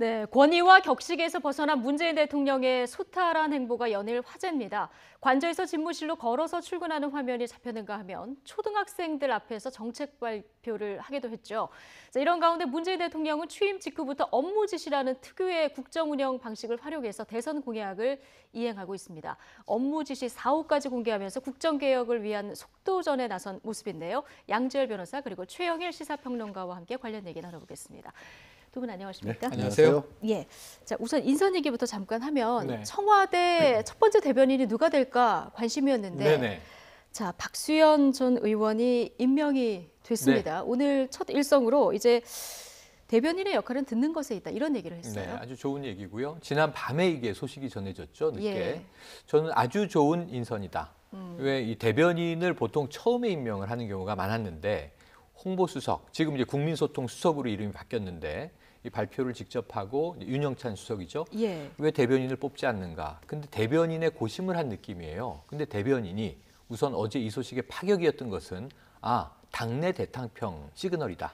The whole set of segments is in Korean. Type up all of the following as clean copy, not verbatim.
네, 권위와 격식에서 벗어난 문재인 대통령의 소탈한 행보가 연일 화제입니다. 관저에서 집무실로 걸어서 출근하는 화면이 잡혔는가 하면 초등학생들 앞에서 정책 발표를 하기도 했죠. 자, 이런 가운데 문재인 대통령은 취임 직후부터 업무 지시라는 특유의 국정 운영 방식을 활용해서 대선 공약을 이행하고 있습니다. 업무 지시 4호까지 공개하면서 국정 개혁을 위한 속도전에 나선 모습인데요. 양지열 변호사 그리고 최영일 시사평론가와 함께 관련 얘기 나눠보겠습니다. 두 분 안녕하십니까? 네, 안녕하세요. 예. 자, 우선 인선 얘기부터 잠깐 하면 네. 청와대 첫 번째 대변인이 누가 될까 관심이었는데 네네. 자, 박수현 전 의원이 임명이 됐습니다. 네. 오늘 첫 일성으로 이제 대변인의 역할은 듣는 것에 있다 이런 얘기를 했어요. 네, 아주 좋은 얘기고요. 지난 밤에 이게 소식이 전해졌죠, 늦게. 예. 저는 아주 좋은 인선이다. 왜 이 대변인을 보통 처음에 임명을 하는 경우가 많았는데 홍보수석, 지금 이제 국민소통수석으로 이름이 바뀌었는데 이 발표를 직접 하고 윤영찬 수석이죠. 예. 왜 대변인을 뽑지 않는가? 근데 대변인의 고심을 한 느낌이에요. 근데 대변인이 우선 어제 이 소식의 파격이었던 것은 당내 대탕평 시그널이다.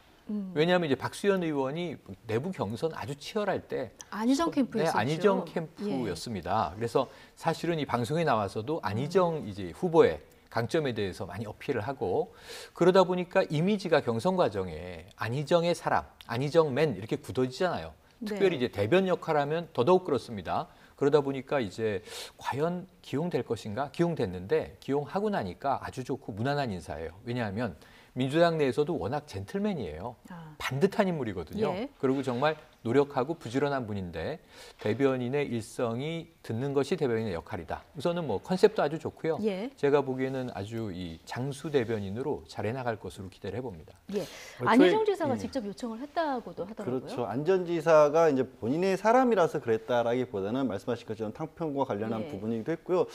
왜냐하면 이제 박수현 의원이 내부 경선 아주 치열할 때 안희정 캠프였었죠. 네, 안희정 캠프였습니다. 그래서 사실은 이 방송에 나와서도 안희정 이제 후보의 강점에 대해서 많이 어필을 하고 그러다 보니까 이미지가 경선 과정에 안희정의 사람, 안희정맨 이렇게 굳어지잖아요. 특별히 이제 대변 역할하면 더더욱 그렇습니다. 그러다 보니까 이제 과연 기용될 것인가? 기용됐는데 기용하고 나니까 아주 좋고 무난한 인사예요. 왜냐하면 민주당 내에서도 워낙 젠틀맨이에요. 반듯한 인물이거든요. 예. 그리고 정말 노력하고 부지런한 분인데 대변인의 일성이 듣는 것이 대변인의 역할이다. 우선은 뭐 컨셉도 아주 좋고요. 예. 제가 보기에는 아주 이 장수 대변인으로 잘해 나갈 것으로 기대를 해봅니다. 예. 안희정 지사가 직접 요청을 했다고도 하더라고요. 그렇죠. 안전지사가 이제 본인의 사람이라서 그랬다라기보다는 말씀하신 것처럼 탕평과 관련한 부분이기도 했고요.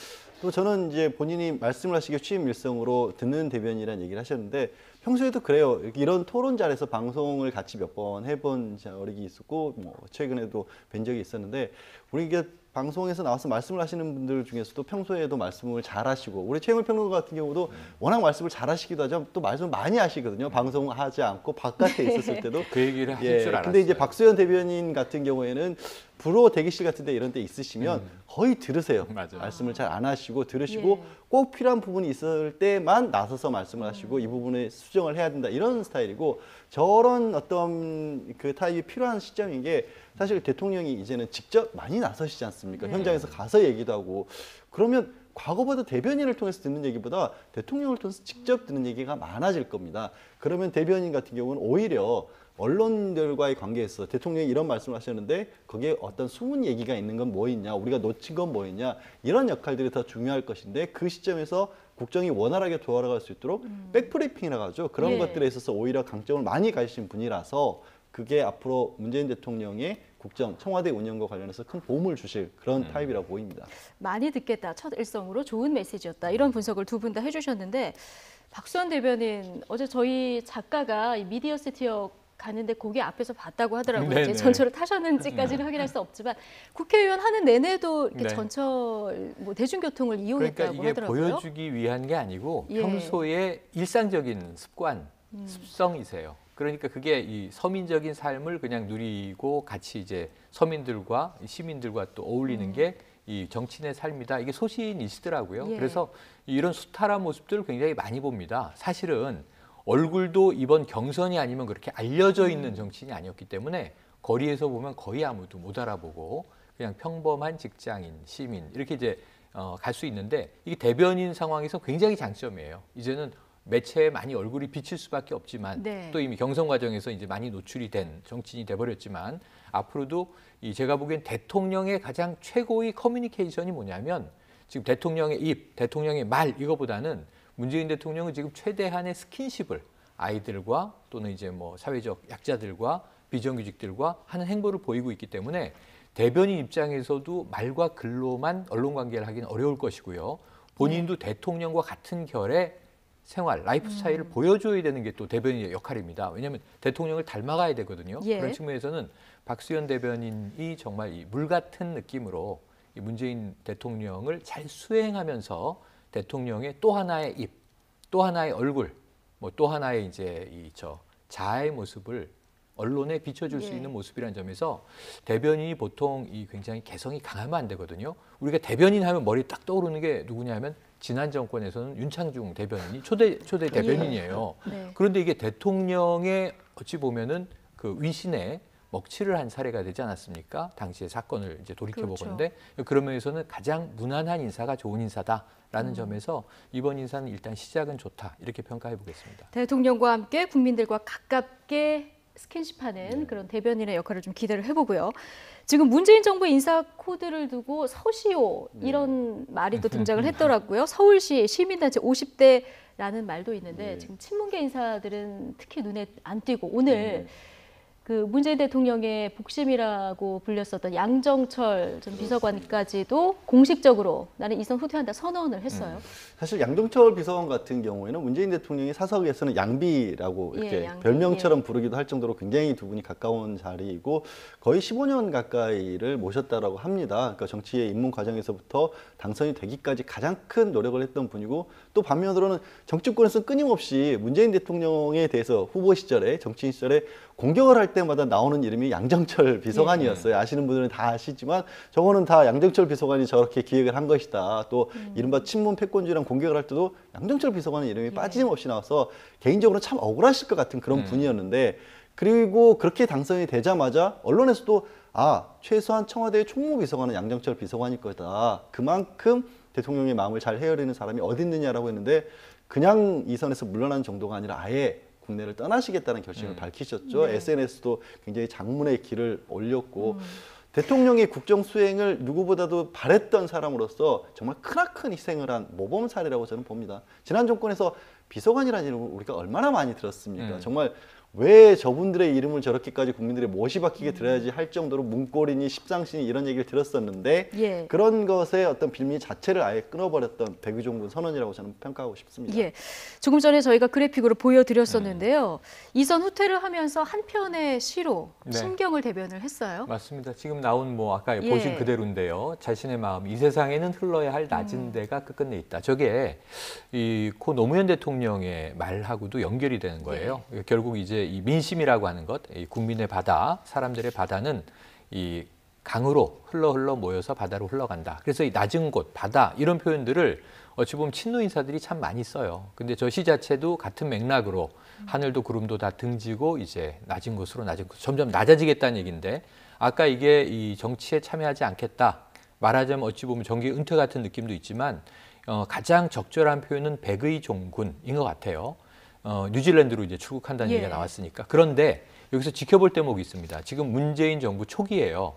또 저는 이제 본인이 말씀을 하시기에 취임 일성으로 듣는 대변인이라는 얘기를 하셨는데 평소에도 그래요. 이런 토론 자리에서 방송을 같이 몇 번 해본 적이 있었고 뭐 최근에도 뵌 적이 있었는데 우리 이게 방송에서 나와서 말씀을 하시는 분들 중에서도 평소에도 말씀을 잘하시고 우리 최영일 평론가 같은 경우도 워낙 말씀을 잘하시기도 하죠. 또 말씀을 많이 하시거든요. 방송하지 않고 바깥에 있었을 때도 그 얘기를 하실 줄 알았어요. 근데 이제 박수현 대변인 같은 경우에는 부로 대기실 같은 데 이런 데 있으시면 거의 들으세요. 맞아요. 말씀을 잘 안 하시고 들으시고 꼭 필요한 부분이 있을 때만 나서서 말씀을 하시고 이 부분에 수정을 해야 된다 이런 스타일이고 저런 어떤 그 타입이 필요한 시점인 게 사실 대통령이 이제는 직접 많이 나서시지 않습니까? 현장에서 가서 얘기도 하고 그러면 과거보다 대변인을 통해서 듣는 얘기보다 대통령을 통해서 직접 듣는 얘기가 많아질 겁니다. 그러면 대변인 같은 경우는 오히려 언론들과의 관계에서 대통령이 이런 말씀을 하셨는데 거기에 어떤 숨은 얘기가 있는 건 뭐 있냐, 우리가 놓친 건 뭐 있냐 이런 역할들이 더 중요할 것인데 그 시점에서 국정이 원활하게 돌아갈 수 있도록 백브리핑이라고 하죠. 그런 것들에 있어서 오히려 강점을 많이 가지신 분이라서 그게 앞으로 문재인 대통령의 국정, 청와대 운영과 관련해서 큰 도움을 주실 그런 타입이라고 보입니다. 많이 듣겠다. 첫 일성으로 좋은 메시지였다. 이런 분석을 두 분 다 해주셨는데 박수현 대변인 어제 저희 작가가 미디어시티역 가는데 거기 앞에서 봤다고 하더라고요. 이제 전철을 타셨는지까지는 확인할 수 없지만 국회의원 하는 내내도 이렇게 전철 뭐 대중교통을 이용했다고 그러니까 이게 하더라고요. 보여주기 위한 게 아니고 평소에 일상적인 습관, 습성이세요. 그러니까 그게 이 서민적인 삶을 그냥 누리고 같이 이제 서민들과 시민들과 또 어울리는 게 이 정치인의 삶이다. 이게 소신이시더라고요. 그래서 이런 수탈한 모습들을 굉장히 많이 봅니다. 사실은 얼굴도 이번 경선이 아니면 그렇게 알려져 있는 정치인이 아니었기 때문에 거리에서 보면 거의 아무도 못 알아보고 그냥 평범한 직장인, 시민 이렇게 이제 갈 수 있는데 이게 대변인 상황에서 굉장히 장점이에요. 이제는 매체에 많이 얼굴이 비칠 수밖에 없지만 또 이미 경선 과정에서 이제 많이 노출이 된 정치인이 돼버렸지만 앞으로도 이 제가 보기엔 대통령의 가장 최고의 커뮤니케이션이 뭐냐면 지금 대통령의 입, 대통령의 말 이거보다는 문재인 대통령은 지금 최대한의 스킨십을 아이들과 또는 이제 뭐 사회적 약자들과 비정규직들과 하는 행보를 보이고 있기 때문에 대변인 입장에서도 말과 글로만 언론 관계를 하기는 어려울 것이고요. 본인도 대통령과 같은 결의 생활, 라이프 스타일을 보여줘야 되는 게 또 대변인의 역할입니다. 왜냐하면 대통령을 닮아가야 되거든요. 그런 측면에서는 박수현 대변인이 정말 이 물 같은 느낌으로 이 문재인 대통령을 잘 수행하면서 대통령의 또 하나의 입, 또 하나의 얼굴, 뭐 또 하나의 이제 자아의 모습을 언론에 비춰줄 수 예. 있는 모습이라는 점에서 대변인이 보통 이 굉장히 개성이 강하면 안 되거든요. 우리가 대변인 하면 머리에 딱 떠오르는 게 누구냐 하면 지난 정권에서는 윤창중 대변인이 초대 대변인이에요. 네. 그런데 이게 대통령의 어찌 보면은 그 위신에 먹칠을 한 사례가 되지 않았습니까? 당시의 사건을 이제 돌이켜 보건데 그런 면에서는 가장 무난한 인사가 좋은 인사다라는 점에서 이번 인사는 일단 시작은 좋다 이렇게 평가해 보겠습니다. 대통령과 함께 국민들과 가깝게 스킨십하는 그런 대변인의 역할을 좀 기대를 해보고요. 지금 문재인 정부 인사 코드를 두고 서시오 이런 말이 또 등장을 했더라고요. 서울시 시민단체 50대라는 말도 있는데 지금 친문계 인사들은 특히 눈에 안 띄고 오늘 그 문재인 대통령의 복심이라고 불렸었던 양정철 전 비서관까지도 공식적으로 나는 이선 후퇴한다 선언을 했어요. 사실 양정철 비서관 같은 경우에는 문재인 대통령이 사석에서는 양비라고 이렇게 양비, 별명처럼 부르기도 할 정도로 굉장히 두 분이 가까운 자리이고 거의 15년 가까이를 모셨다라고 합니다. 그러니까 정치의 입문 과정에서부터 당선이 되기까지 가장 큰 노력을 했던 분이고 또 반면으로는 정치권에서 끊임없이 문재인 대통령에 대해서 후보 시절에 정치인 시절에 공격을 할 때마다 나오는 이름이 양정철 비서관이었어요. 아시는 분들은 다 아시지만 저거는 다 양정철 비서관이 저렇게 기획을 한 것이다. 또 이른바 친문 패권주의랑 공격을 할 때도 양정철 비서관의 이름이 빠짐없이 나와서 개인적으로 참 억울하실 것 같은 그런 분이었는데 그리고 그렇게 당선이 되자마자 언론에서도 최소한 청와대의 총무비서관은 양정철 비서관일 거다. 그만큼 대통령의 마음을 잘 헤아리는 사람이 어디 있느냐라고 했는데 그냥 이 선에서 물러난 정도가 아니라 아예 국내를 떠나시겠다는 결심을 밝히셨죠. 네. SNS도 굉장히 장문의 길을 올렸고 대통령의 국정 수행을 누구보다도 바랬던 사람으로서 정말 크나큰 희생을 한 모범 사례라고 저는 봅니다. 지난 정권에서 비서관이라는 이름을 우리가 얼마나 많이 들었습니까? 정말 왜 저분들의 이름을 저렇게까지 국민들이 못이 박히게 들어야지 할 정도로 문고리니 십상시니 이런 얘기를 들었었는데 그런 것의 어떤 빌미 자체를 아예 끊어버렸던 백의종군 선언이라고 저는 평가하고 싶습니다. 예, 조금 전에 저희가 그래픽으로 보여드렸었는데요. 이선 후퇴를 하면서 한 편의 시로 심경을 대변을 했어요. 맞습니다. 지금 나온 뭐 아까 보신 그대로인데요. 자신의 마음 이 세상에는 흘러야 할 낮은 데가 끝끝내 있다. 저게 이 고 노무현 대통령의 말하고도 연결이 되는 거예요. 결국 이제 이 민심이라고 하는 것, 이 국민의 바다, 사람들의 바다는 이 강으로 흘러 모여서 바다로 흘러간다. 그래서 이 낮은 곳, 바다 이런 표현들을 어찌 보면 친노 인사들이 참 많이 써요. 근데 저 시 자체도 같은 맥락으로 하늘도 구름도 다 등지고 이제 낮은 곳으로 점점 낮아지겠다는 얘기인데 아까 이게 이 정치에 참여하지 않겠다. 말하자면 어찌 보면 정계 은퇴 같은 느낌도 있지만 가장 적절한 표현은 백의 종군인 것 같아요. 뉴질랜드로 이제 출국한다는 얘기가 나왔으니까. 그런데 여기서 지켜볼 대목이 있습니다. 지금 문재인 정부 초기예요.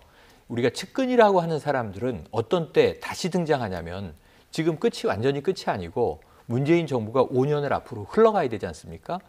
우리가 측근이라고 하는 사람들은 어떤 때 다시 등장하냐면 지금 완전히 끝이 아니고 문재인 정부가 5년을 앞으로 흘러가야 되지 않습니까?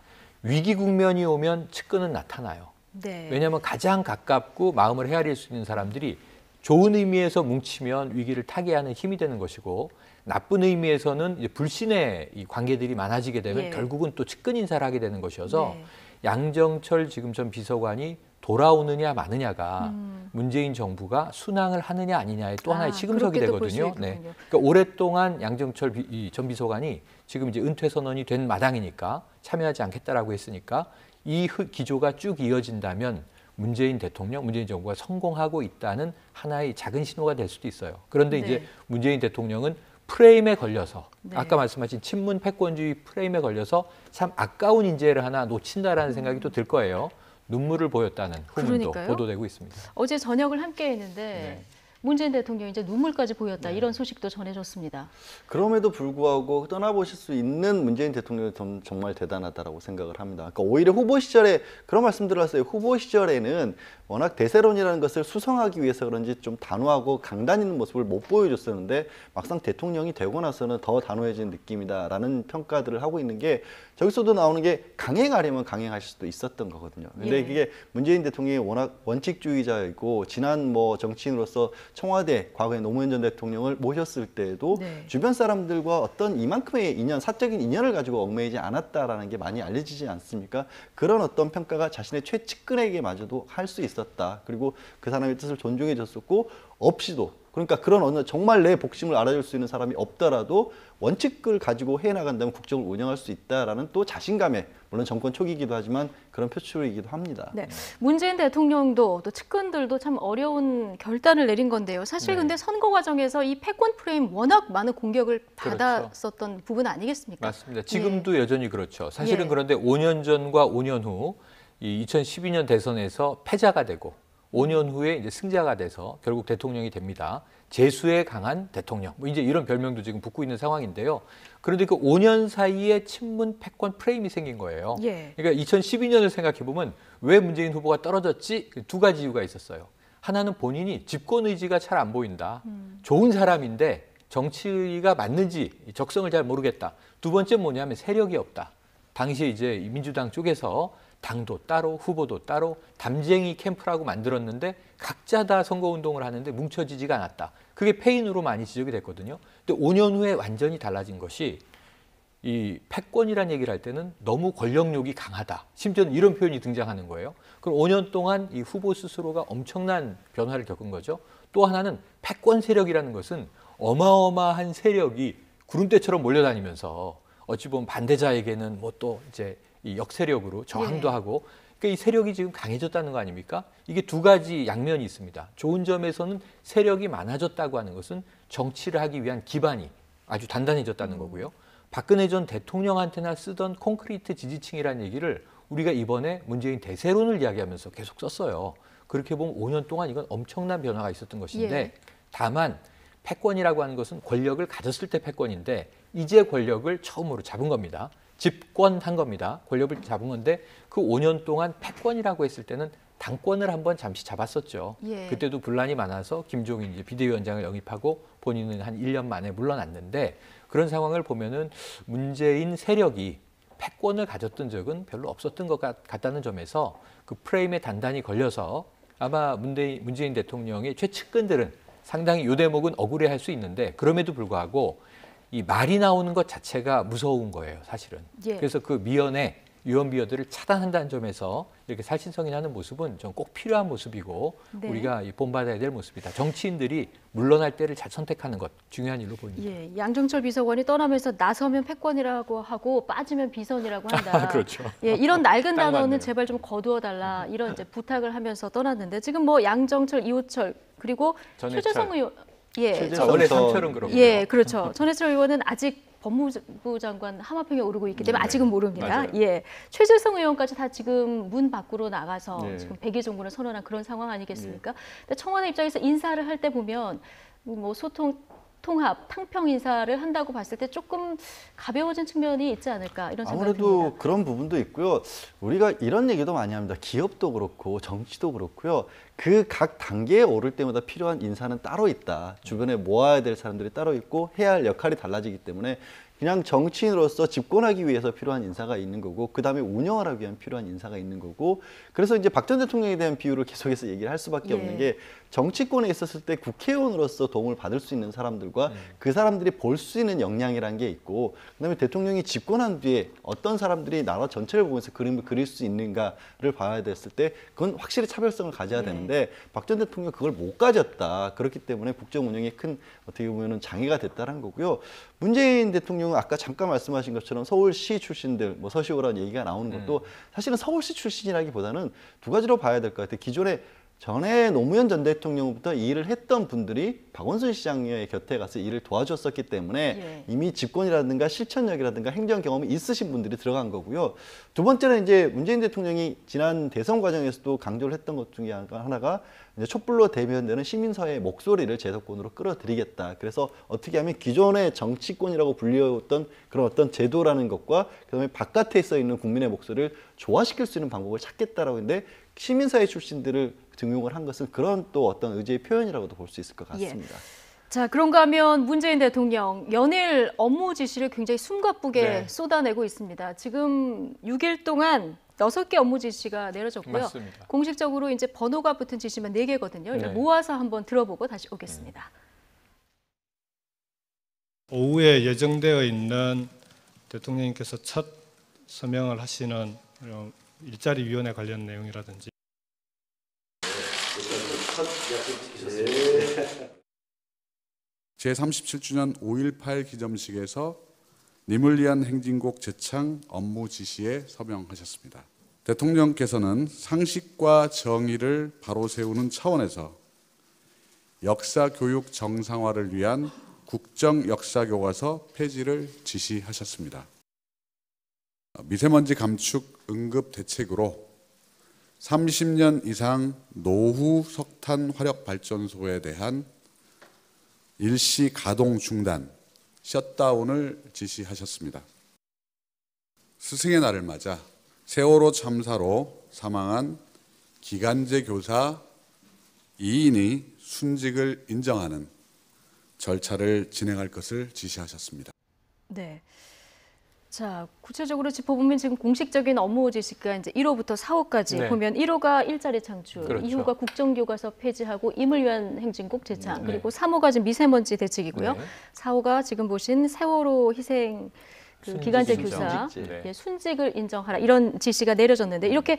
위기 국면이 오면 측근은 나타나요. 왜냐하면 가장 가깝고 마음을 헤아릴 수 있는 사람들이 좋은 의미에서 뭉치면 위기를 타개하는 힘이 되는 것이고 나쁜 의미에서는 이제 불신의 이 관계들이 많아지게 되면 결국은 또 측근 인사를 하게 되는 것이어서 양정철 지금 전 비서관이 돌아오느냐 마느냐가 문재인 정부가 순항을 하느냐 아니냐의 또 하나의 시금석이 되거든요. 그러니까 오랫동안 양정철 전 비서관이 지금 이제 은퇴 선언이 된 마당이니까 참여하지 않겠다라고 했으니까 이 기조가 쭉 이어진다면 문재인 대통령, 문재인 정부가 성공하고 있다는 하나의 작은 신호가 될 수도 있어요. 그런데 이제 문재인 대통령은 프레임에 걸려서 아까 말씀하신 친문 패권주의 프레임에 걸려서 참 아까운 인재를 하나 놓친다라는 생각이 또 들 거예요. 눈물을 보였다는 후문도 보도되고 있습니다. 어제 저녁을 함께 했는데 문재인 대통령이 이제 눈물까지 보였다 이런 소식도 전해졌습니다. 그럼에도 불구하고 떠나보실 수 있는 문재인 대통령이 정말 대단하다라고 생각을 합니다. 그러니까 오히려 후보 시절에 그런 말씀들을 하세요. 후보 시절에는 워낙 대세론이라는 것을 수성하기 위해서 그런지 좀 단호하고 강단 있는 모습을 못 보여줬었는데 막상 대통령이 되고 나서는 더 단호해진 느낌이다라는 평가들을 하고 있는 게 저기서도 나오는 게 강행하려면 강행하실 수도 있었던 거거든요. 근데 이게 문재인 대통령이 워낙 원칙주의자이고 지난 뭐 정치인으로서 청와대 과거에 노무현 전 대통령을 모셨을 때에도 주변 사람들과 어떤 이만큼의 인연, 사적인 인연을 가지고 얽매이지 않았다라는 게 많이 알려지지 않습니까? 그런 어떤 평가가 자신의 최측근에게마저도 할 수 있었다. 그리고 그 사람의 뜻을 존중해 줬었고 없이도 그러니까 그런 어느 정말 내 복심을 알아줄 수 있는 사람이 없더라도 원칙을 가지고 해나간다면 국정을 운영할 수 있다라는 또 자신감에 물론 정권 초기이기도 하지만 그런 표출이기도 합니다. 네. 문재인 대통령도 또 측근들도 참 어려운 결단을 내린 건데요. 사실 네. 근데 선거 과정에서 이 패권 프레임 워낙 많은 공격을 그렇죠. 받았었던 부분 아니겠습니까? 맞습니다. 지금도 여전히 그렇죠. 사실은 예. 그런데 5년 전과 5년 후 이 2012년 대선에서 패자가 되고 5년 후에 이제 승자가 돼서 결국 대통령이 됩니다. 재수에 강한 대통령. 뭐 이제 이런 별명도 지금 붙고 있는 상황인데요. 그런데 그 5년 사이에 친문 패권 프레임이 생긴 거예요. 예. 그러니까 2012년을 생각해 보면 왜 문재인 후보가 떨어졌지? 두 가지 이유가 있었어요. 하나는 본인이 집권 의지가 잘 안 보인다. 좋은 사람인데 정치가 맞는지 적성을 잘 모르겠다. 두 번째 뭐냐면 세력이 없다. 당시에 이제 민주당 쪽에서 당도 따로 후보도 따로 담쟁이 캠프라고 만들었는데 각자 다 선거운동을 하는데 뭉쳐지지가 않았다. 그게 패인으로 많이 지적이 됐거든요. 근데 5년 후에 완전히 달라진 것이 이 패권이라는 얘기를 할 때는 너무 권력욕이 강하다. 심지어는 이런 표현이 등장하는 거예요. 그럼 5년 동안 이 후보 스스로가 엄청난 변화를 겪은 거죠. 또 하나는 패권 세력이라는 것은 어마어마한 세력이 구름대처럼 몰려다니면서 어찌 보면 반대자에게는 뭐 또 이제 이 역세력으로 저항도 예. 하고 그러니까 이 세력이 지금 강해졌다는 거 아닙니까? 이게 두 가지 양면이 있습니다. 좋은 점에서는 세력이 많아졌다고 하는 것은 정치를 하기 위한 기반이 아주 단단해졌다는 거고요. 박근혜 전 대통령한테나 쓰던 콘크리트 지지층이라는 얘기를 우리가 이번에 문재인 대세론을 이야기하면서 계속 썼어요. 그렇게 보면 5년 동안 이건 엄청난 변화가 있었던 것인데 예. 다만 패권이라고 하는 것은 권력을 가졌을 때 패권인데 이제 권력을 처음으로 잡은 겁니다. 집권한 겁니다. 권력을 잡은 건데 그 5년 동안 패권이라고 했을 때는 당권을 한번 잠시 잡았었죠. 예. 그때도 분란이 많아서 김종인 이제 비대위원장을 영입하고 본인은 한 1년 만에 물러났는데 그런 상황을 보면은 문재인 세력이 패권을 가졌던 적은 별로 없었던 것 같다는 점에서 그 프레임에 단단히 걸려서 아마 문재인 대통령의 최측근들은 상당히 이 대목은 억울해할 수 있는데 그럼에도 불구하고 이 말이 나오는 것 자체가 무서운 거예요, 사실은. 예. 그래서 그 미연에 유언비어들을 차단한다는 점에서 이렇게 살신성이 나는 모습은 좀 꼭 필요한 모습이고 네. 우리가 본받아야 될 모습이다. 정치인들이 물러날 때를 잘 선택하는 것 중요한 일로 보입니다. 예, 양정철 비서관이 떠나면서 나서면 패권이라고 하고 빠지면 비선이라고 한다. 그렇죠. 예, 이런 낡은 딱 단어는 맞네요. 제발 좀 거두어달라 이런 이제 부탁을 하면서 떠났는데 지금 뭐 양정철, 이호철 그리고 전해철. 최재성 의원, 예, 최재성 원래 전- 상처는 그렇고요. 예, 그렇죠. 전해철 의원은 아직 법무부 장관 하마평에 오르고 있기 때문에 네, 아직은 모릅니다. 맞아요. 예, 최재성 의원까지 다 지금 문 밖으로 나가서 네. 지금 백의 종군을 선언한 그런 상황 아니겠습니까? 근데 청와대 입장에서 인사를 할 때 보면 뭐 소통, 통합, 탕평 인사를 한다고 봤을 때 조금 가벼워진 측면이 있지 않을까 이런 생각이 아무래도 듭니다. 그런 부분도 있고요. 우리가 이런 얘기도 많이 합니다. 기업도 그렇고 정치도 그렇고요. 그 각 단계에 오를 때마다 필요한 인사는 따로 있다. 주변에 모아야 될 사람들이 따로 있고 해야 할 역할이 달라지기 때문에 그냥 정치인으로서 집권하기 위해서 필요한 인사가 있는 거고 그 다음에 운영을 하기 위한 필요한 인사가 있는 거고 그래서 이제 박 전 대통령에 대한 비유를 계속해서 얘기를 할 수밖에 예. 없는 게 정치권에 있었을 때 국회의원으로서 도움을 받을 수 있는 사람들과 그 사람들이 볼 수 있는 역량이라는 게 있고 그다음에 대통령이 집권한 뒤에 어떤 사람들이 나라 전체를 보면서 그림을 그릴 수 있는가를 봐야 됐을 때 그건 확실히 차별성을 가져야 네. 되는데 박 전 대통령 그걸 못 가졌다. 그렇기 때문에 국정 운영에 큰 어떻게 보면은 장애가 됐다는 거고요. 문재인 대통령은 아까 잠깐 말씀하신 것처럼 서울시 출신들 뭐 서시오라는 얘기가 나오는 것도 사실은 서울시 출신이라기보다는 두 가지로 봐야 될 것 같아요. 기존에 전에 노무현 전 대통령부터 이 일을 했던 분들이 박원순 시장의 곁에 가서 일을 도와줬었기 때문에 예. 이미 집권이라든가 실천력이라든가 행정 경험이 있으신 분들이 들어간 거고요. 두 번째는 이제 문재인 대통령이 지난 대선 과정에서도 강조를 했던 것 중에 하나가 이제 촛불로 대변되는 시민사회의 목소리를 제도권으로 끌어들이겠다. 그래서 어떻게 하면 기존의 정치권이라고 불리웠던 그런 어떤 제도라는 것과 그다음에 바깥에 써 있는 국민의 목소리를 조화시킬 수 있는 방법을 찾겠다라고 했는데 시민사회 출신들을 등용을 한 것은 그런 또 어떤 의지의 표현이라고도 볼 수 있을 것 같습니다. 자, 그런가 하면 문재인 대통령 연일 업무 지시를 굉장히 숨가쁘게 네. 쏟아내고 있습니다. 지금 6일 동안 6개 업무 지시가 내려졌고요. 맞습니다. 공식적으로 이제 번호가 붙은 지시만 4개거든요. 네. 모아서 한번 들어보고 다시 오겠습니다. 오후에 예정되어 있는 대통령님께서 첫 서명을 하시는 일자리 위원회 관련 내용이라든지 제37주년 5.18 기념식에서 님을 위한 행진곡 제창 업무 지시에 서명하셨습니다. 대통령께서는 상식과 정의를 바로 세우는 차원에서 역사 교육 정상화를 위한 국정 역사 교과서 폐지를 지시하셨습니다. 미세먼지 감축 응급 대책으로 30년 이상 노후 석탄 화력 발전소에 대한 일시 가동 중단, 셧다운을 지시하셨습니다. 스승의 날을 맞아 세월호 참사로 사망한 기간제 교사 2인이 순직을 인정하는 절차를 진행할 것을 지시하셨습니다. 네. 자, 구체적으로 짚어보면 지금 공식적인 업무 지시가 이제 1호부터 4호까지 네. 보면 1호가 일자리 창출, 그렇죠. 2호가 국정교과서 폐지하고 임을 위한 행진곡 제창, 네. 그리고 3호가 지금 미세먼지 대책이고요. 네. 4호가 지금 보신 세월호 희생 그 순직 기간제 인정. 교사 순직제. 네. 예, 순직을 인정하라 이런 지시가 내려졌는데 이렇게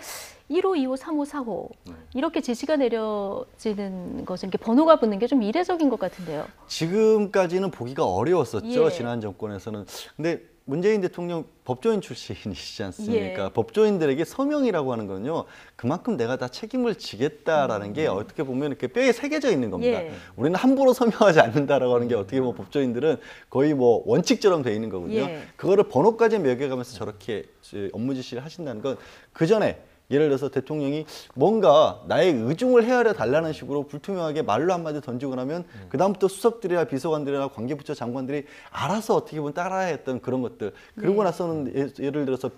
1호, 2호, 3호, 4호 이렇게 지시가 내려지는 것은 이렇게 번호가 붙는 게 좀 이례적인 것 같은데요. 지금까지는 보기가 어려웠었죠. 예. 지난 정권에서는. 근데 문재인 대통령 법조인 출신이시지 않습니까? 예. 법조인들에게 서명이라고 하는 건요. 그만큼 내가 다 책임을 지겠다라는 게 어떻게 보면 이렇게 뼈에 새겨져 있는 겁니다. 예. 우리는 함부로 서명하지 않는다라고 하는 게 어떻게 보면 법조인들은 거의 뭐 원칙처럼 돼 있는 거거든요. 예. 그거를 번호까지 매겨가면서 저렇게 업무 지시를 하신다는 건 그 전에 예를 들어서 대통령이 뭔가 나의 의중을 헤아려 달라는 식으로 불투명하게 말로 한마디 던지고 나면 그다음부터 수석들이나 비서관들이나 관계부처 장관들이 알아서 어떻게 보면 따라야 했던 그런 것들. 그러고 나서는 예를 들어서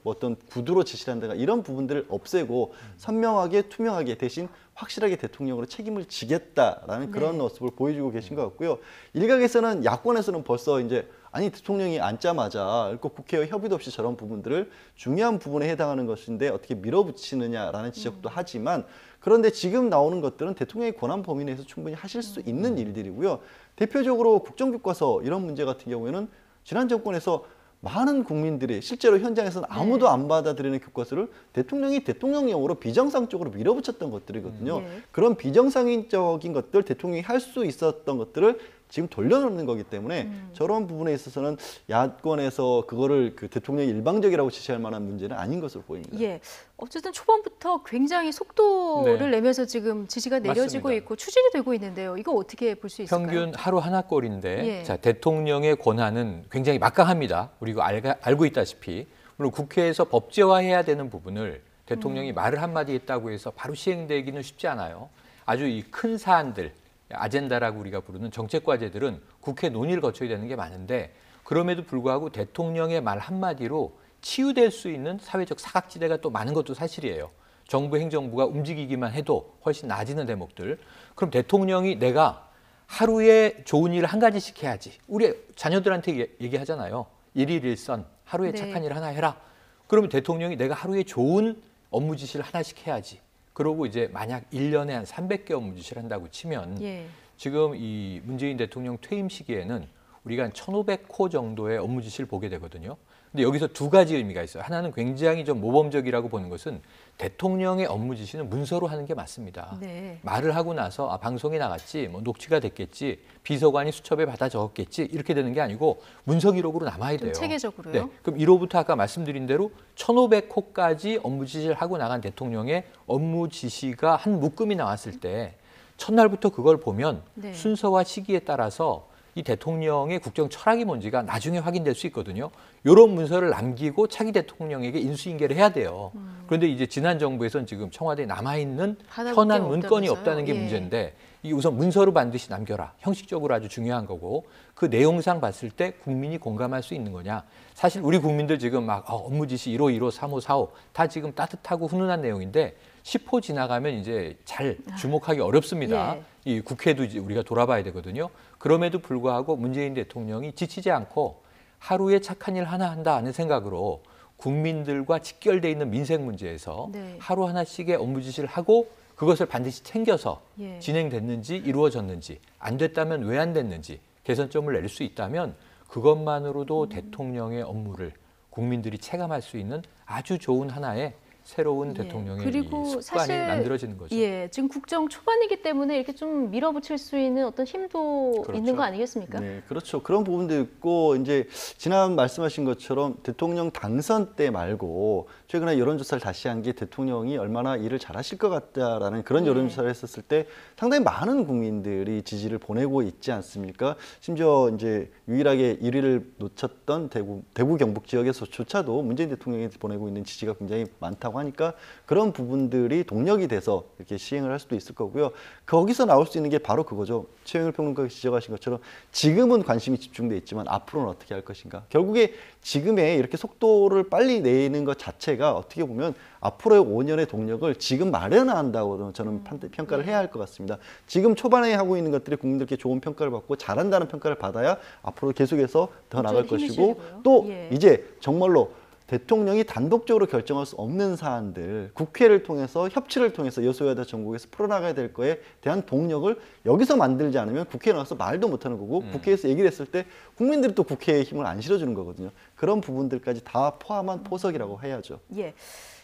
어떤 구두로 지시를 한다가 이런 부분들을 없애고 선명하게 투명하게 대신 확실하게 대통령으로 책임을 지겠다라는 그런 네. 모습을 보여주고 계신 것 같고요. 일각에서는 야권에서는 벌써 이제 아니 대통령이 앉자마자 국회와 협의도 없이 저런 부분들을 중요한 부분에 해당하는 것인데 어떻게 밀어붙이느냐라는 지적도 하지만 그런데 지금 나오는 것들은 대통령의 권한 범위 내에서 충분히 하실 수 있는 일들이고요. 대표적으로 국정교과서 이런 문제 같은 경우에는 지난 정권에서 많은 국민들이 실제로 현장에서는 아무도 안 받아들이는 교과서를 대통령이 대통령령으로 비정상적으로 밀어붙였던 것들이거든요. 네. 그런 비정상적인 것들 대통령이 할 수 있었던 것들을 지금 돌려놓는 거기 때문에 저런 부분에 있어서는 야권에서 그거를 그 대통령이 일방적이라고 지시할 만한 문제는 아닌 것으로 보입니다. 예. 어쨌든 초반부터 굉장히 속도를 네. 내면서 지금 지시가 내려지고 맞습니다. 있고 추진이 되고 있는데요. 이거 어떻게 볼 수 있을까요? 평균 하루 하나꼴인데 예. 자, 대통령의 권한은 굉장히 막강합니다. 우리가 알고 있다시피 물론 국회에서 법제화해야 되는 부분을 대통령이 말을 한마디 했다고 해서 바로 시행되기는 쉽지 않아요. 아주 이 큰 사안들, 아젠다라고 우리가 부르는 정책 과제들은 국회 논의를 거쳐야 되는 게 많은데 그럼에도 불구하고 대통령의 말 한마디로 치유될 수 있는 사회적 사각지대가 또 많은 것도 사실이에요. 정부 행정부가 움직이기만 해도 훨씬 나아지는 대목들. 그럼 대통령이 내가 하루에 좋은 일을 한 가지씩 해야지. 우리 자녀들한테 얘기하잖아요. 일일일선 하루에 네. 착한 일 하나 해라. 그러면 대통령이 내가 하루에 좋은 업무 지시를 하나씩 해야지. 그러고 이제 만약 1년에 한 300개 업무 지시를 한다고 치면 예. 지금 이 문재인 대통령 퇴임 시기에는 우리가 한 1,500호 정도의 업무 지시를 보게 되거든요. 근데 여기서 두 가지 의미가 있어요. 하나는 굉장히 좀 모범적이라고 보는 것은 대통령의 업무 지시는 문서로 하는 게 맞습니다. 네. 말을 하고 나서 방송에 나갔지, 뭐 녹취가 됐겠지, 비서관이 수첩에 받아 적었겠지 이렇게 되는 게 아니고 문서 기록으로 남아야 돼요. 좀 체계적으로요? 네. 그럼 1호부터 아까 말씀드린 대로 1,500호까지 업무 지시를 하고 나간 대통령의 업무 지시가 한 묶음이 나왔을 때 첫날부터 그걸 보면 네. 순서와 시기에 따라서 이 대통령의 국정 철학이 뭔지가 나중에 확인될 수 있거든요. 이런 문서를 남기고 차기 대통령에게 인수인계를 해야 돼요. 그런데 이제 지난 정부에서는 지금 청와대에 남아있는 받아볼 현안 게 문건이 없다면서요? 없다는 게 예. 문제인데 이게 우선 문서로 반드시 남겨라. 형식적으로 아주 중요한 거고 그 내용상 봤을 때 국민이 공감할 수 있는 거냐. 사실 우리 국민들 지금 막 업무 지시 1호, 2호, 3호, 4호 다 지금 따뜻하고 훈훈한 내용인데 10호 지나가면 이제 잘 주목하기 어렵습니다. 예. 이 국회도 이제 우리가 돌아봐야 되거든요. 그럼에도 불구하고 문재인 대통령이 지치지 않고 하루에 착한 일 하나 한다 하는 생각으로 국민들과 직결돼 있는 민생 문제에서 네. 하루 하나씩의 업무 지시를 하고 그것을 반드시 챙겨서 예. 진행됐는지 이루어졌는지 안 됐다면 왜 안 됐는지 개선점을 내릴 수 있다면 그것만으로도 대통령의 업무를 국민들이 체감할 수 있는 아주 좋은 하나의 새로운 예. 대통령의 그리고 이 습관이 사실 만들어지는 거죠. 예, 지금 국정 초반이기 때문에 이렇게 좀 밀어붙일 수 있는 어떤 힘도 그렇죠. 있는 거 아니겠습니까? 네, 그렇죠. 그런 부분도 있고 이제 지난 말씀하신 것처럼 대통령 당선 때 말고 최근에 여론조사를 다시 한 게 대통령이 얼마나 일을 잘하실 것 같다라는 그런 네. 여론조사를 했었을 때 상당히 많은 국민들이 지지를 보내고 있지 않습니까? 심지어 이제 유일하게 1위를 놓쳤던 대구 경북 지역에서조차도 문재인 대통령이 보내고 있는 지지가 굉장히 많다고 하니까 그런 부분들이 동력이 돼서 이렇게 시행을 할 수도 있을 거고요. 거기서 나올 수 있는 게 바로 그거죠. 최영일 평론가가 지적하신 것처럼 지금은 관심이 집중돼 있지만 앞으로는 어떻게 할 것인가. 결국에 지금의 이렇게 속도를 빨리 내는 것 자체가 어떻게 보면 앞으로의 5년의 동력을 지금 마련한다고 저는 평가를 해야 할 것 같습니다. 지금 초반에 하고 있는 것들이 국민들께 좋은 평가를 받고 잘한다는 평가를 받아야 앞으로 계속해서 더 나아갈 힘이 것이고 실리고요. 또 예. 이제 정말로 대통령이 단독적으로 결정할 수 없는 사안들, 국회를 통해서 협치를 통해서 여소야대 전국에서 풀어나가야 될 거에 대한 동력을 여기서 만들지 않으면 국회에 나와서 말도 못하는 거고 국회에서 얘기를 했을 때 국민들이 또 국회에 힘을 안 실어주는 거거든요. 그런 부분들까지 다 포함한 포석이라고 해야죠. 예.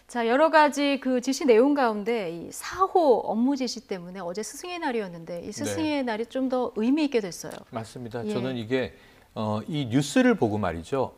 자, 여러 가지 그 지시 내용 가운데 이 4호 업무 지시 때문에 어제 스승의 날이었는데 이 스승의 날이 좀 더 의미 있게 됐어요. 맞습니다. 예. 저는 이게 이 뉴스를 보고 말이죠.